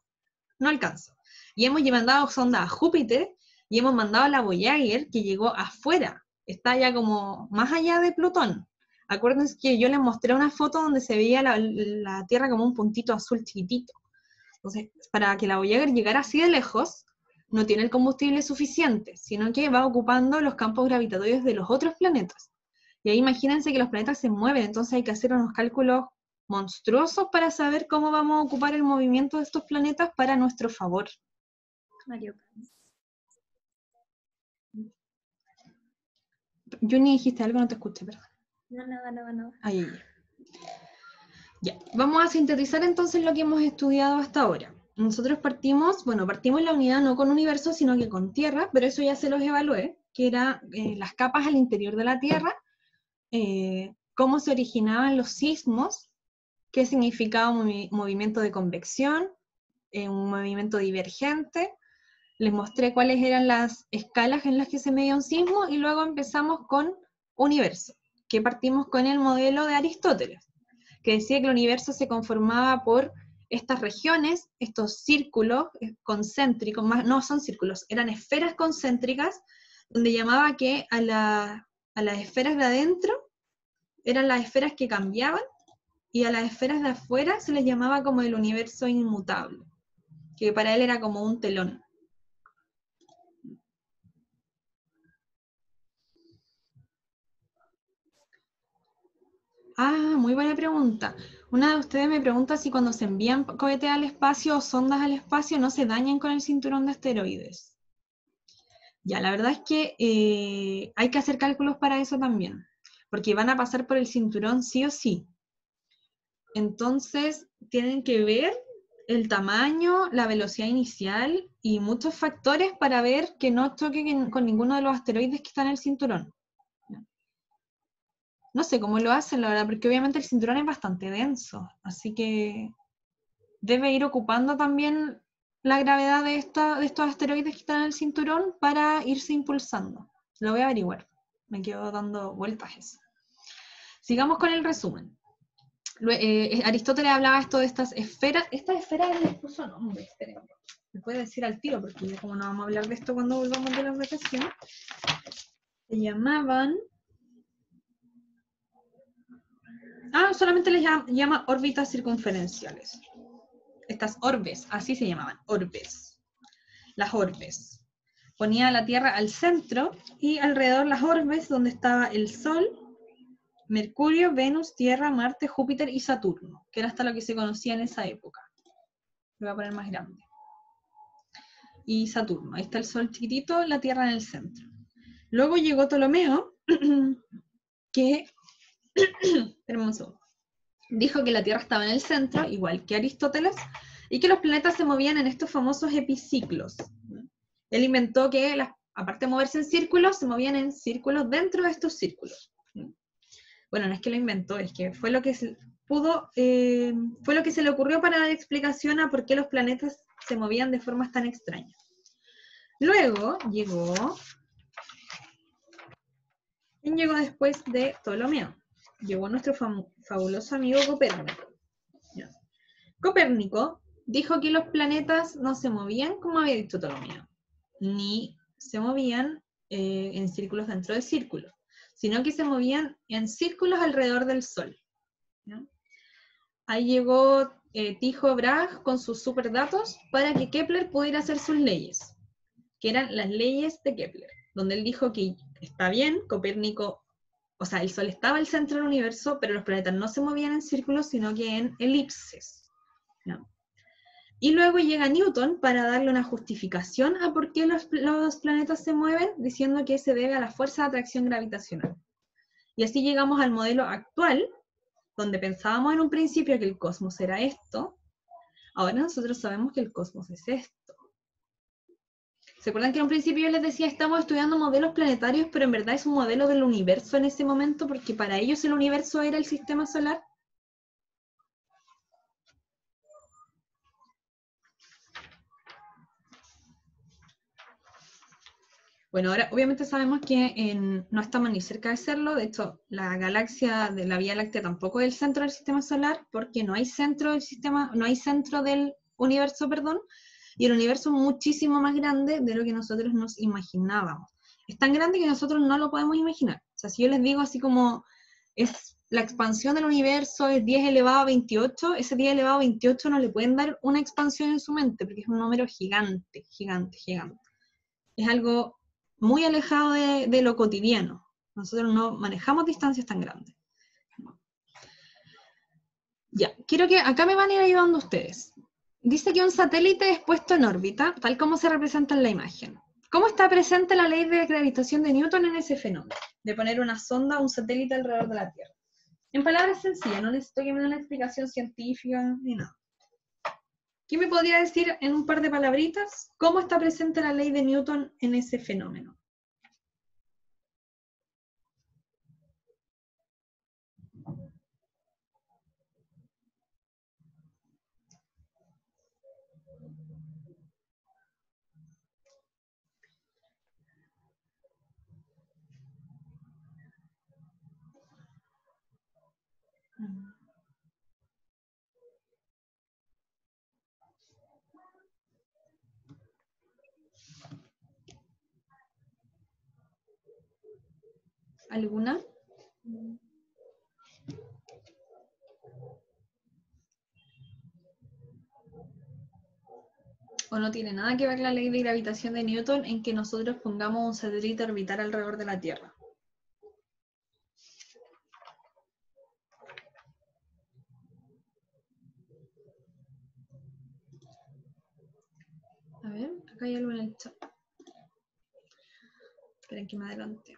no alcanza. Y hemos mandado sonda a Júpiter, y hemos mandado a la Voyager, que llegó afuera. Está ya como más allá de Plutón. Acuérdense que yo les mostré una foto donde se veía la Tierra como un puntito azul chiquitito. Entonces, para que la Voyager llegara así de lejos, no tiene el combustible suficiente, sino que va ocupando los campos gravitatorios de los otros planetas. Y ahí imagínense que los planetas se mueven, entonces hay que hacer unos cálculos monstruosos para saber cómo vamos a ocupar el movimiento de estos planetas para nuestro favor. Mario Kart. Juni, dijiste algo, no te escuché, perdón. No, nada. Ahí. Ya, vamos a sintetizar entonces lo que hemos estudiado hasta ahora. Nosotros partimos la unidad no con universo, sino que con Tierra, pero eso ya se los evalué, que eran las capas al interior de la Tierra, cómo se originaban los sismos, qué significaba un movimiento de convección, un movimiento divergente. Les mostré cuáles eran las escalas en las que se medía un sismo, y luego empezamos con universo, que partimos con el modelo de Aristóteles, que decía que el universo se conformaba por estas regiones, estos círculos concéntricos, no son círculos, eran esferas concéntricas, donde llamaba que a las esferas de adentro eran las esferas que cambiaban, y a las esferas de afuera se les llamaba como el universo inmutable, que para él era como un telón. Ah, muy buena pregunta. Una de ustedes me pregunta si cuando se envían cohetes al espacio o sondas al espacio no se dañan con el cinturón de asteroides. Ya, la verdad es que hay que hacer cálculos para eso también, porque van a pasar por el cinturón sí o sí. Entonces, tienen que ver el tamaño, la velocidad inicial y muchos factores para ver que no choque con ninguno de los asteroides que están en el cinturón. No sé cómo lo hacen, la verdad, porque obviamente el cinturón es bastante denso, así que debe ir ocupando también la gravedad de estos asteroides que están en el cinturón para irse impulsando. Lo voy a averiguar, me quedo dando vueltas eso. Sigamos con el resumen. Aristóteles hablaba esto de estas esferas les puso nombre, esperen, les voy a decir al tiro, porque ya como no vamos a hablar de esto cuando volvamos de las vacaciones, se llamaban... solamente les llama órbitas circunferenciales. Estas orbes, así se llamaban, orbes. Las orbes. Ponía la Tierra al centro y alrededor las orbes donde estaba el Sol, Mercurio, Venus, Tierra, Marte, Júpiter y Saturno, que era hasta lo que se conocía en esa época. Lo voy a poner más grande. Y Saturno, ahí está el Sol chiquitito, la Tierra en el centro. Luego llegó Ptolomeo, que... Espérenme un segundo. Dijo que la Tierra estaba en el centro, igual que Aristóteles, y que los planetas se movían en estos famosos epiciclos. Él inventó que, aparte de moverse en círculos, se movían en círculos dentro de estos círculos. Bueno, no es que lo inventó, es que fue lo que se le ocurrió para dar explicación a por qué los planetas se movían de formas tan extrañas. Luego llegó... ¿Quién llegó después de Ptolomeo? Llegó nuestro fabuloso amigo Copérnico. Ya. Copérnico dijo que los planetas no se movían como había dicho Ptolomeo, ni se movían en círculos dentro de círculos, sino que se movían en círculos alrededor del Sol. ¿Ya? Ahí llegó Tycho Brahe con sus superdatos para que Kepler pudiera hacer sus leyes, que eran las leyes de Kepler, donde él dijo que está bien, Copérnico, o sea, el Sol estaba al centro del universo, pero los planetas no se movían en círculos, sino que en elipses. ¿No? Y luego llega Newton para darle una justificación a por qué los planetas se mueven, diciendo que se debe a la fuerza de atracción gravitacional. Y así llegamos al modelo actual, donde pensábamos en un principio que el cosmos era esto. Ahora nosotros sabemos que el cosmos es esto. ¿Se acuerdan que en un principio yo les decía, estamos estudiando modelos planetarios, pero en verdad es un modelo del universo en ese momento, porque para ellos el universo era el sistema solar? Bueno, ahora obviamente sabemos que no estamos ni cerca de serlo. De hecho, la galaxia de la Vía Láctea tampoco es el centro del sistema solar, porque no hay centro del universo, perdón. Y el universo es muchísimo más grande de lo que nosotros nos imaginábamos. Es tan grande que nosotros no lo podemos imaginar. O sea, si yo les digo así como es la expansión del universo es 10 elevado a 28, ese 10 elevado a 28 no le pueden dar una expansión en su mente, porque es un número gigante, gigante, gigante. Es algo muy alejado de lo cotidiano. Nosotros no manejamos distancias tan grandes. Ya, quiero que acá me van a ir ayudando ustedes. Dice que un satélite es puesto en órbita, tal como se representa en la imagen. ¿Cómo está presente la ley de gravitación de Newton en ese fenómeno? de poner una sonda, un satélite alrededor de la Tierra. En palabras sencillas, no necesito que me den una explicación científica ni nada. ¿Qué me podría decir en un par de palabritas? ¿Cómo está presente la ley de Newton en ese fenómeno? ¿Alguna? ¿O no tiene nada que ver la ley de gravitación de Newton en que nosotros pongamos un satélite a orbitar alrededor de la Tierra? A ver, acá hay algo en el chat. Esperen que me adelante.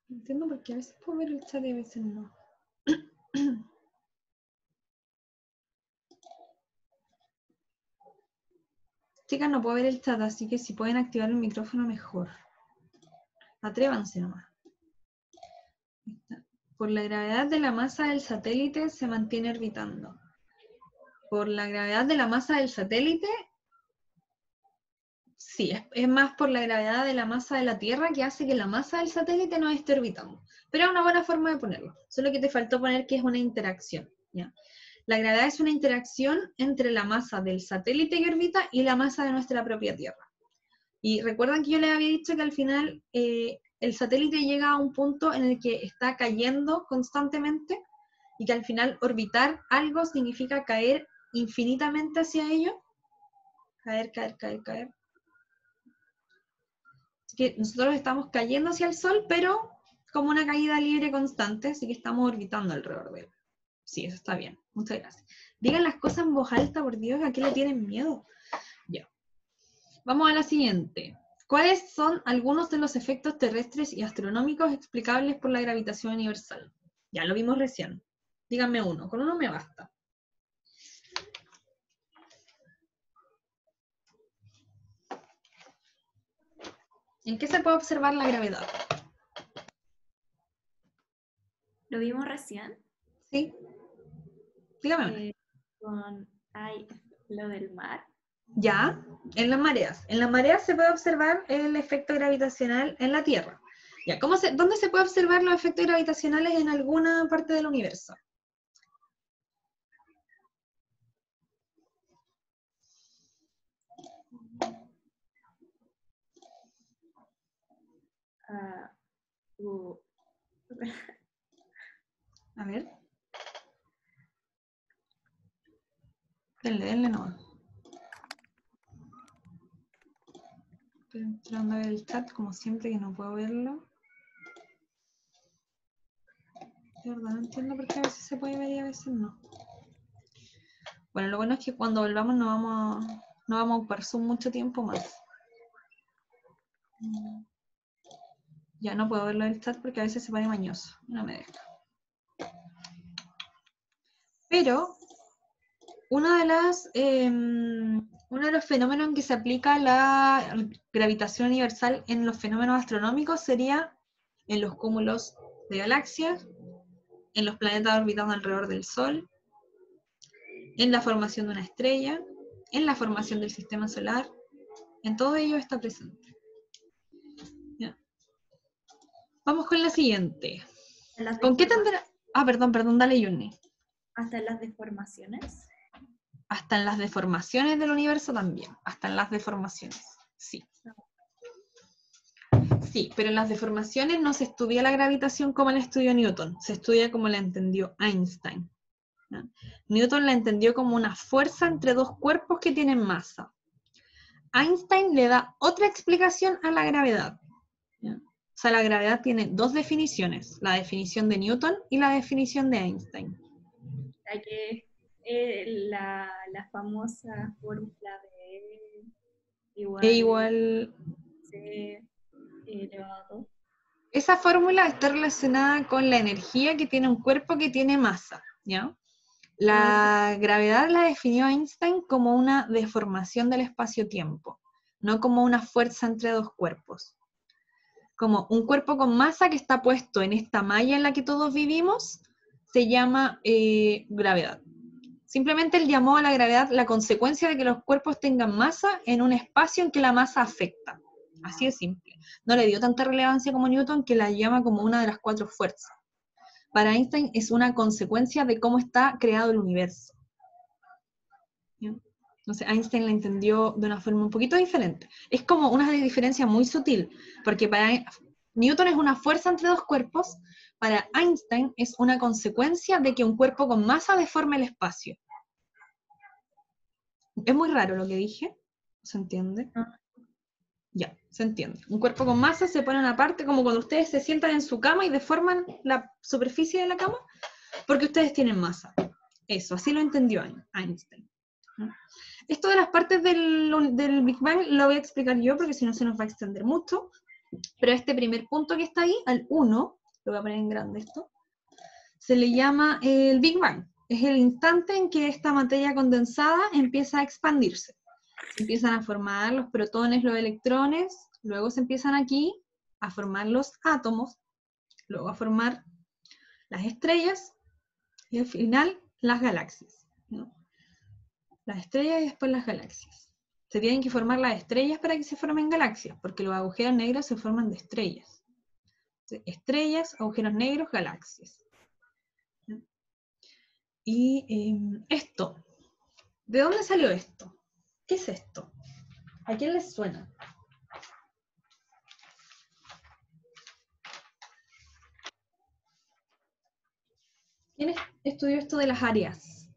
No entiendo porque a veces puedo ver el chat y a veces no. Chicas, no puedo ver el chat, así que si pueden activar el micrófono mejor. Atrévanse nomás. Por la gravedad de la masa del satélite se mantiene orbitando. Por la gravedad de la masa del satélite, sí, es más por la gravedad de la masa de la Tierra que hace que la masa del satélite no esté orbitando. Pero es una buena forma de ponerlo. Solo que te faltó poner que es una interacción, ¿ya? La gravedad es una interacción entre la masa del satélite que orbita y la masa de nuestra propia Tierra. Y recuerdan que yo les había dicho que al final el satélite llega a un punto en el que está cayendo constantemente y que al final orbitar algo significa caer infinitamente hacia ello. Caer, caer, caer, caer. Así que nosotros estamos cayendo hacia el Sol, pero como una caída libre constante, así que estamos orbitando alrededor de él. Sí, eso está bien. Muchas gracias. Digan las cosas en voz alta, por Dios, ¿a qué le tienen miedo? Ya. Vamos a la siguiente. ¿Cuáles son algunos de los efectos terrestres y astronómicos explicables por la gravitación universal? Ya lo vimos recién. Díganme uno. Con uno me basta. ¿En qué se puede observar la gravedad? ¿Lo vimos recién? ¿Sí? Dígame. Lo del mar. Ya, en las mareas. En las mareas se puede observar el efecto gravitacional en la Tierra. Ya, ¿dónde se puede observar los efectos gravitacionales en alguna parte del universo? A ver. Denle nomás. Estoy entrando a ver el chat, como siempre, que no puedo verlo. De verdad, no entiendo por qué a veces se puede ver y a veces no. Bueno, lo bueno es que cuando volvamos no vamos a ocupar Zoom mucho tiempo más. Ya no puedo verlo en el chat porque a veces se pone mañoso. No me deja. Pero uno de los fenómenos en que se aplica la gravitación universal en los fenómenos astronómicos sería en los cúmulos de galaxias, en los planetas orbitando alrededor del Sol, en la formación de una estrella, en la formación del sistema solar. En todo ello está presente. ¿Ya? Vamos con la siguiente. ¿Con qué tendrá? Ah, perdón, dale, Yuni. ¿Hasta en las deformaciones? Hasta en las deformaciones del universo también. Hasta en las deformaciones, sí. Sí, pero en las deformaciones no se estudia la gravitación como la estudió Newton, se estudia como la entendió Einstein. ¿Ya? Newton la entendió como una fuerza entre dos cuerpos que tienen masa. Einstein le da otra explicación a la gravedad. ¿Ya? O sea, la gravedad tiene dos definiciones, la definición de Newton y la definición de Einstein. Hay que La famosa fórmula de igual, E igual, C elevado a 2. esa fórmula está relacionada con la energía que tiene un cuerpo que tiene masa, ¿ya? La gravedad la definió Einstein como una deformación del espacio-tiempo, no como una fuerza entre dos cuerpos. Como un cuerpo con masa que está puesto en esta malla en la que todos vivimos, se llama gravedad. Simplemente él llamó a la gravedad la consecuencia de que los cuerpos tengan masa en un espacio en que la masa afecta. Así de simple. No le dio tanta relevancia como Newton, que la llama como una de las 4 fuerzas. Para Einstein es una consecuencia de cómo está creado el universo. ¿Sí? Entonces Einstein la entendió de una forma un poquito diferente. Es como una diferencia muy sutil, porque para Newton es una fuerza entre dos cuerpos, para Einstein es una consecuencia de que un cuerpo con masa deforme el espacio. Es muy raro lo que dije, ¿se entiende? Ya, se entiende. Un cuerpo con masa se pone en una parte, como cuando ustedes se sientan en su cama y deforman la superficie de la cama, porque ustedes tienen masa. Eso, así lo entendió Einstein. Esto de las partes del Big Bang lo voy a explicar yo, porque si no se nos va a extender mucho. Pero este primer punto que está ahí, al 1, lo voy a poner en grande esto, se le llama el Big Bang. Es el instante en que esta materia condensada empieza a expandirse. Se empiezan a formar los protones, los electrones, luego se empiezan aquí a formar los átomos, luego a formar las estrellas y al final las galaxias, ¿no? Las estrellas y después las galaxias. Se tienen que formar las estrellas para que se formen galaxias, porque los agujeros negros se forman de estrellas. Estrellas, agujeros negros, galaxias. Y esto, ¿de dónde salió esto? ¿Qué es esto? ¿A quién les suena? ¿Quién estudió esto de las áreas?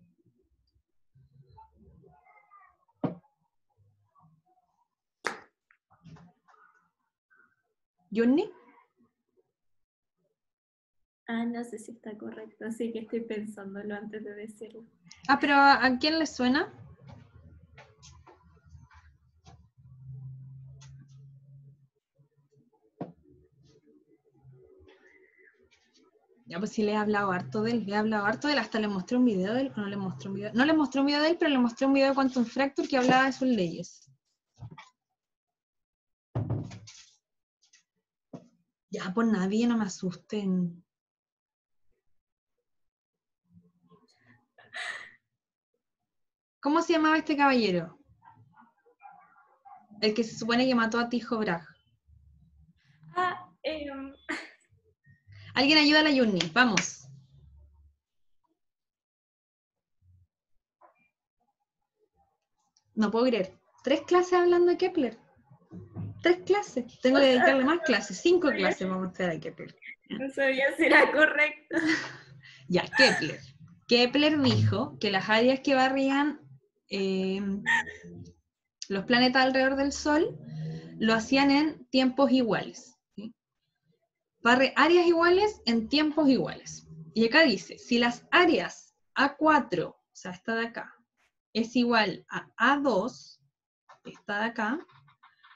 ¿Johnny? No sé si está correcto, así que estoy pensándolo antes de decirlo. Pero ¿a quién les suena? Ya, pues sí le he hablado harto de él, hasta le mostré un video de él, no le mostré un video, no le mostré un video de él, pero le mostré un video de Quantum Fracture que hablaba de sus leyes. Ya, pues nadie, no me asusten. ¿Cómo se llamaba este caballero? El que se supone que mató a Tycho Brahe. Alguien ayuda a la Johnny, vamos. No puedo creer. 3 clases hablando de Kepler. 3 clases. Tengo que dedicarle más clases. 5 clases vamos a hacer a Kepler. No sabía si era correcto. Ya, Kepler. Kepler dijo que las áreas que barrían los planetas alrededor del Sol lo hacían en tiempos iguales. ¿Sí? Barre áreas iguales en tiempos iguales. Y acá dice, si las áreas A4, o sea, esta de acá, es igual a A2, esta de acá,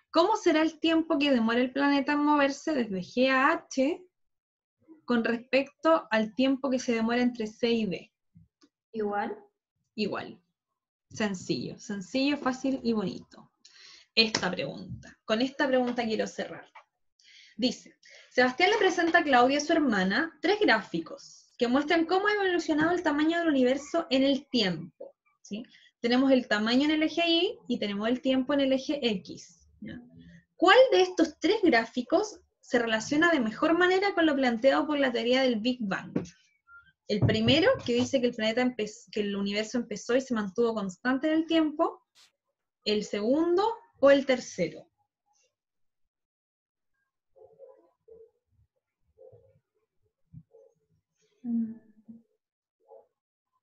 ¿cómo será el tiempo que demora el planeta en moverse desde G a H con respecto al tiempo que se demora entre C y D? Igual. Igual. Sencillo, sencillo, fácil y bonito. Esta pregunta. Con esta pregunta quiero cerrar. Dice, Sebastián le presenta a Claudia, su hermana, 3 gráficos que muestran cómo ha evolucionado el tamaño del universo en el tiempo. ¿Sí? Tenemos el tamaño en el eje Y y tenemos el tiempo en el eje X. ¿Ya? ¿Cuál de estos 3 gráficos se relaciona de mejor manera con lo planteado por la teoría del Big Bang? El primero, que dice que el universo empezó y se mantuvo constante en el tiempo. El segundo o el tercero.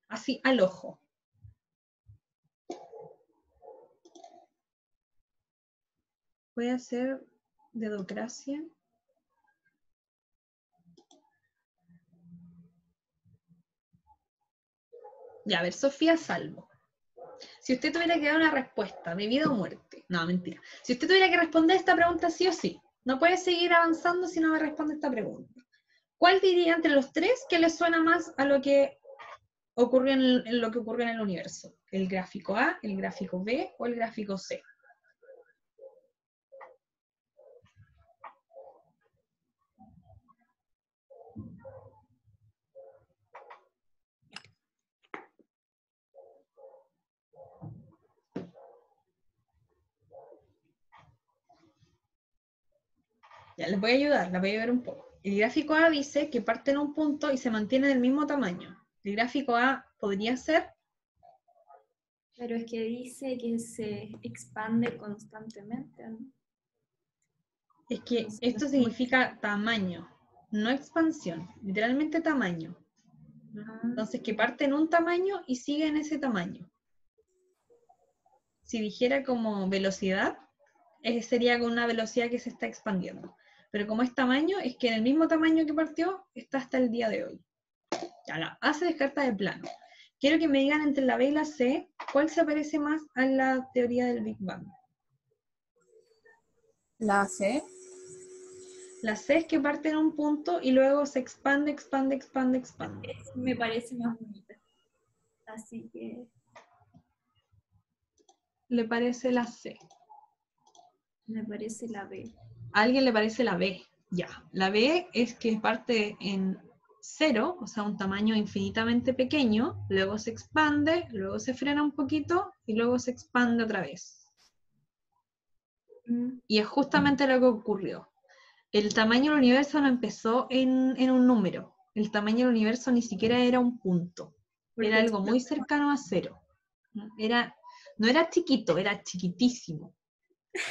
Así al ojo. Voy a hacer dedocracia. Ya, a ver, Sofía Salvo. Si usted tuviera que dar una respuesta de vida o muerte, no, mentira. Si usted tuviera que responder esta pregunta sí o sí, no puede seguir avanzando si no me responde esta pregunta. ¿Cuál diría entre los tres que le suena más a lo que ocurrió en lo que ocurrió en el universo? ¿El gráfico A, el gráfico B o el gráfico C? Ya, les voy a ayudar un poco. El gráfico A dice que parte en un punto y se mantiene del mismo tamaño. El gráfico A podría ser, Pero es que dice que se expande constantemente, ¿no? es que Entonces, esto significa tamaño, no expansión, literalmente tamaño. Entonces, que parte en un tamaño y sigue en ese tamaño. Si dijera como velocidad, sería con una velocidad que se está expandiendo. Pero como es tamaño, es que en el mismo tamaño que partió, está hasta el día de hoy. Ya, la A se descarta de plano. Quiero que me digan entre la B y la C, ¿cuál se parece más a la teoría del Big Bang? La C. La C es que parte en un punto y luego se expande, expande, expande, expande. me parece más bonita. Así que ¿Le parece la C? me parece la B. ¿A alguien le parece la B? Ya. La B es que parte en 0, o sea, un tamaño infinitamente pequeño, luego se expande, luego se frena un poquito y luego se expande otra vez. Y es justamente lo que ocurrió. El tamaño del universo no empezó en un número. El tamaño del universo ni siquiera era un punto. Era algo muy cercano a 0. No era chiquito, era chiquitísimo.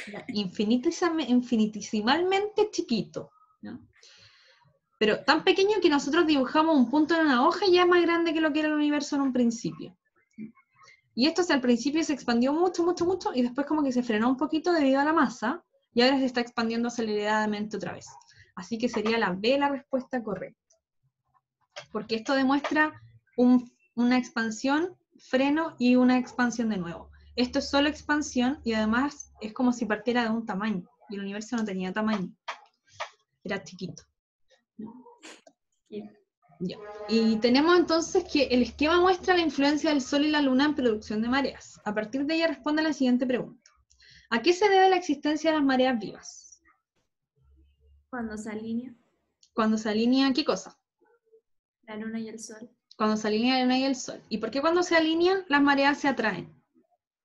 Era infinitesimalmente chiquito, ¿no? Pero tan pequeño que nosotros dibujamos un punto en una hoja y ya es más grande que lo que era el universo en un principio. Y esto al principio se expandió mucho, mucho, mucho, y después como que se frenó un poquito debido a la masa, y ahora se está expandiendo aceleradamente otra vez. Así que sería la B la respuesta correcta. Porque esto demuestra una expansión, freno y una expansión de nuevo. Esto es solo expansión y además es como si partiera de un tamaño. Y el universo no tenía tamaño. Era chiquito. Ya. Y tenemos entonces que el esquema muestra la influencia del Sol y la Luna en producción de mareas. A partir de ella responde a la siguiente pregunta. ¿A qué se debe la existencia de las mareas vivas? Cuando se alinea Cuando se alinea, ¿qué cosa? la luna y el sol. Cuando se alinea la Luna y el Sol. ¿Y por qué cuando se alinean las mareas se atraen?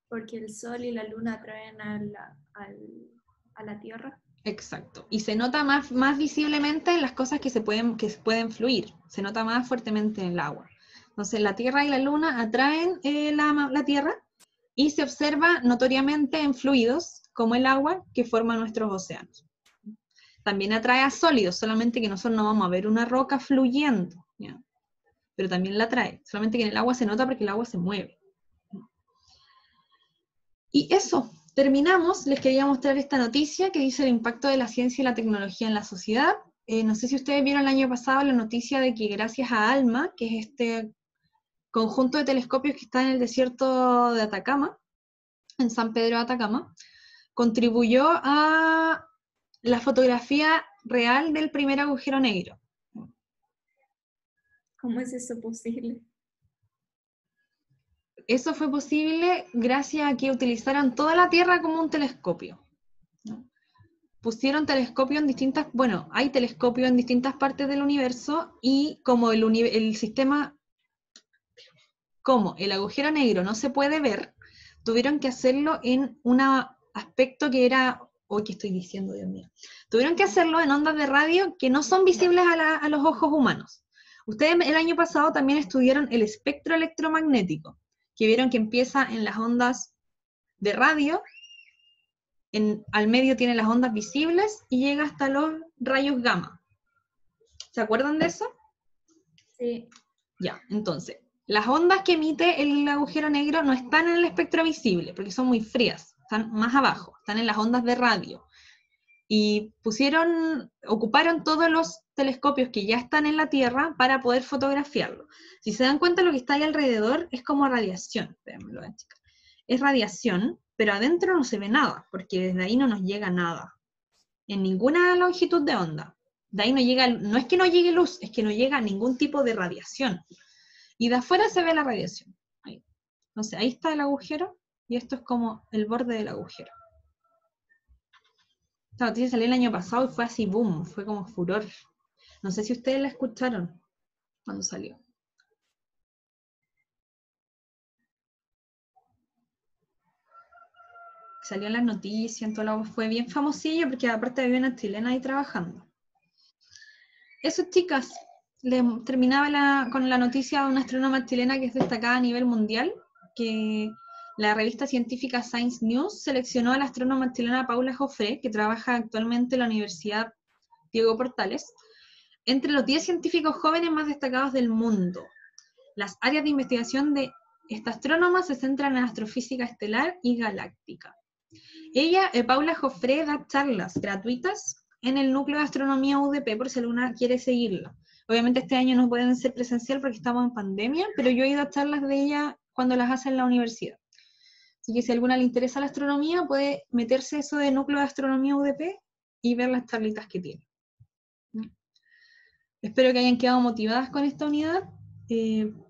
Porque el sol y la luna atraen a la Tierra. Exacto. Y se nota más visiblemente en las cosas que pueden fluir. Se nota más fuertemente en el agua. Entonces la Tierra y la Luna atraen la Tierra y se observa notoriamente en fluidos como el agua que forman nuestros océanos. También atrae a sólidos, solamente que nosotros no vamos a ver una roca fluyendo, ¿ya? Pero también la atrae, solamente que en el agua se nota porque el agua se mueve. Y eso, terminamos. Les quería mostrar esta noticia que dice el impacto de la ciencia y la tecnología en la sociedad. No sé si ustedes vieron el año pasado la noticia de que gracias a ALMA, que es este conjunto de telescopios que está en el desierto de Atacama, en San Pedro de Atacama, contribuyó a la fotografía real del primer agujero negro. ¿Cómo es eso posible? Eso fue posible gracias a que utilizaran toda la Tierra como un telescopio. Pusieron telescopio en distintas, bueno, hay telescopio en distintas partes del universo y como el sistema, como el agujero negro no se puede ver, tuvieron que hacerlo en un aspecto que era, ¿qué estoy diciendo, Dios mío? Tuvieron que hacerlo en ondas de radio que no son visibles a los ojos humanos. Ustedes el año pasado también estudiaron el espectro electromagnético, que vieron que empieza en las ondas de radio, al medio tiene las ondas visibles y llega hasta los rayos gamma. ¿Se acuerdan de eso? Sí. Ya, entonces, las ondas que emite el agujero negro no están en el espectro visible, porque son muy frías, están más abajo, están en las ondas de radio. y ocuparon todos los telescopios que ya están en la Tierra para poder fotografiarlo. Si se dan cuenta, lo que está ahí alrededor es como radiación. Déjenmelo ver, chicas. Es radiación, pero adentro no se ve nada, porque desde ahí no nos llega nada, en ninguna longitud de onda. De ahí no llega, no es que no llegue luz, es que no llega ningún tipo de radiación. Y de afuera se ve la radiación. Ahí. Entonces, ahí está el agujero, y esto es como el borde del agujero. Esta noticia salió el año pasado y fue así, boom, fue como furor. No sé si ustedes la escucharon cuando salió. Salió en las noticias, en todo lado, fue bien famosillo porque aparte había una chilena ahí trabajando. Eso, chicas, terminaba con la noticia de una astrónoma chilena que es destacada a nivel mundial, que la revista científica Science News seleccionó a la astrónoma chilena Paula Jofré, que trabaja actualmente en la Universidad Diego Portales, entre los 10 científicos jóvenes más destacados del mundo. Las áreas de investigación de esta astrónoma se centran en astrofísica estelar y galáctica. Ella, Paula Jofré, da charlas gratuitas en el núcleo de astronomía UDP por si alguna quiere seguirla. Obviamente este año no pueden ser presencial porque estamos en pandemia, pero yo he ido a charlas de ella cuando las hace en la universidad. Así que si a alguna le interesa la astronomía, puede meterse eso de núcleo de astronomía UDP y ver las charlitas que tiene. Espero que hayan quedado motivadas con esta unidad.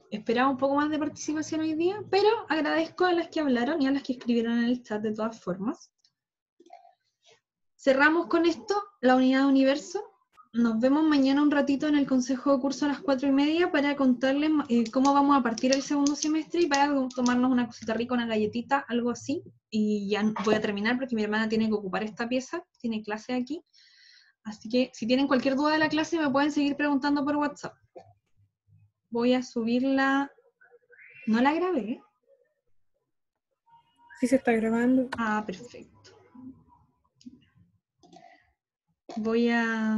Esperaba un poco más de participación hoy día, pero agradezco a las que hablaron y a las que escribieron en el chat de todas formas. Cerramos con esto la unidad de universo. Nos vemos mañana un ratito en el consejo de curso a las 4:30 para contarles cómo vamos a partir el segundo semestre y para tomarnos una cosita rica, una galletita, algo así. Y ya voy a terminar porque mi hermana tiene que ocupar esta pieza, tiene clase aquí. Así que si tienen cualquier duda de la clase me pueden seguir preguntando por WhatsApp. Voy a subirla. No la grabé. Sí se está grabando. Ah, perfecto. Voy a...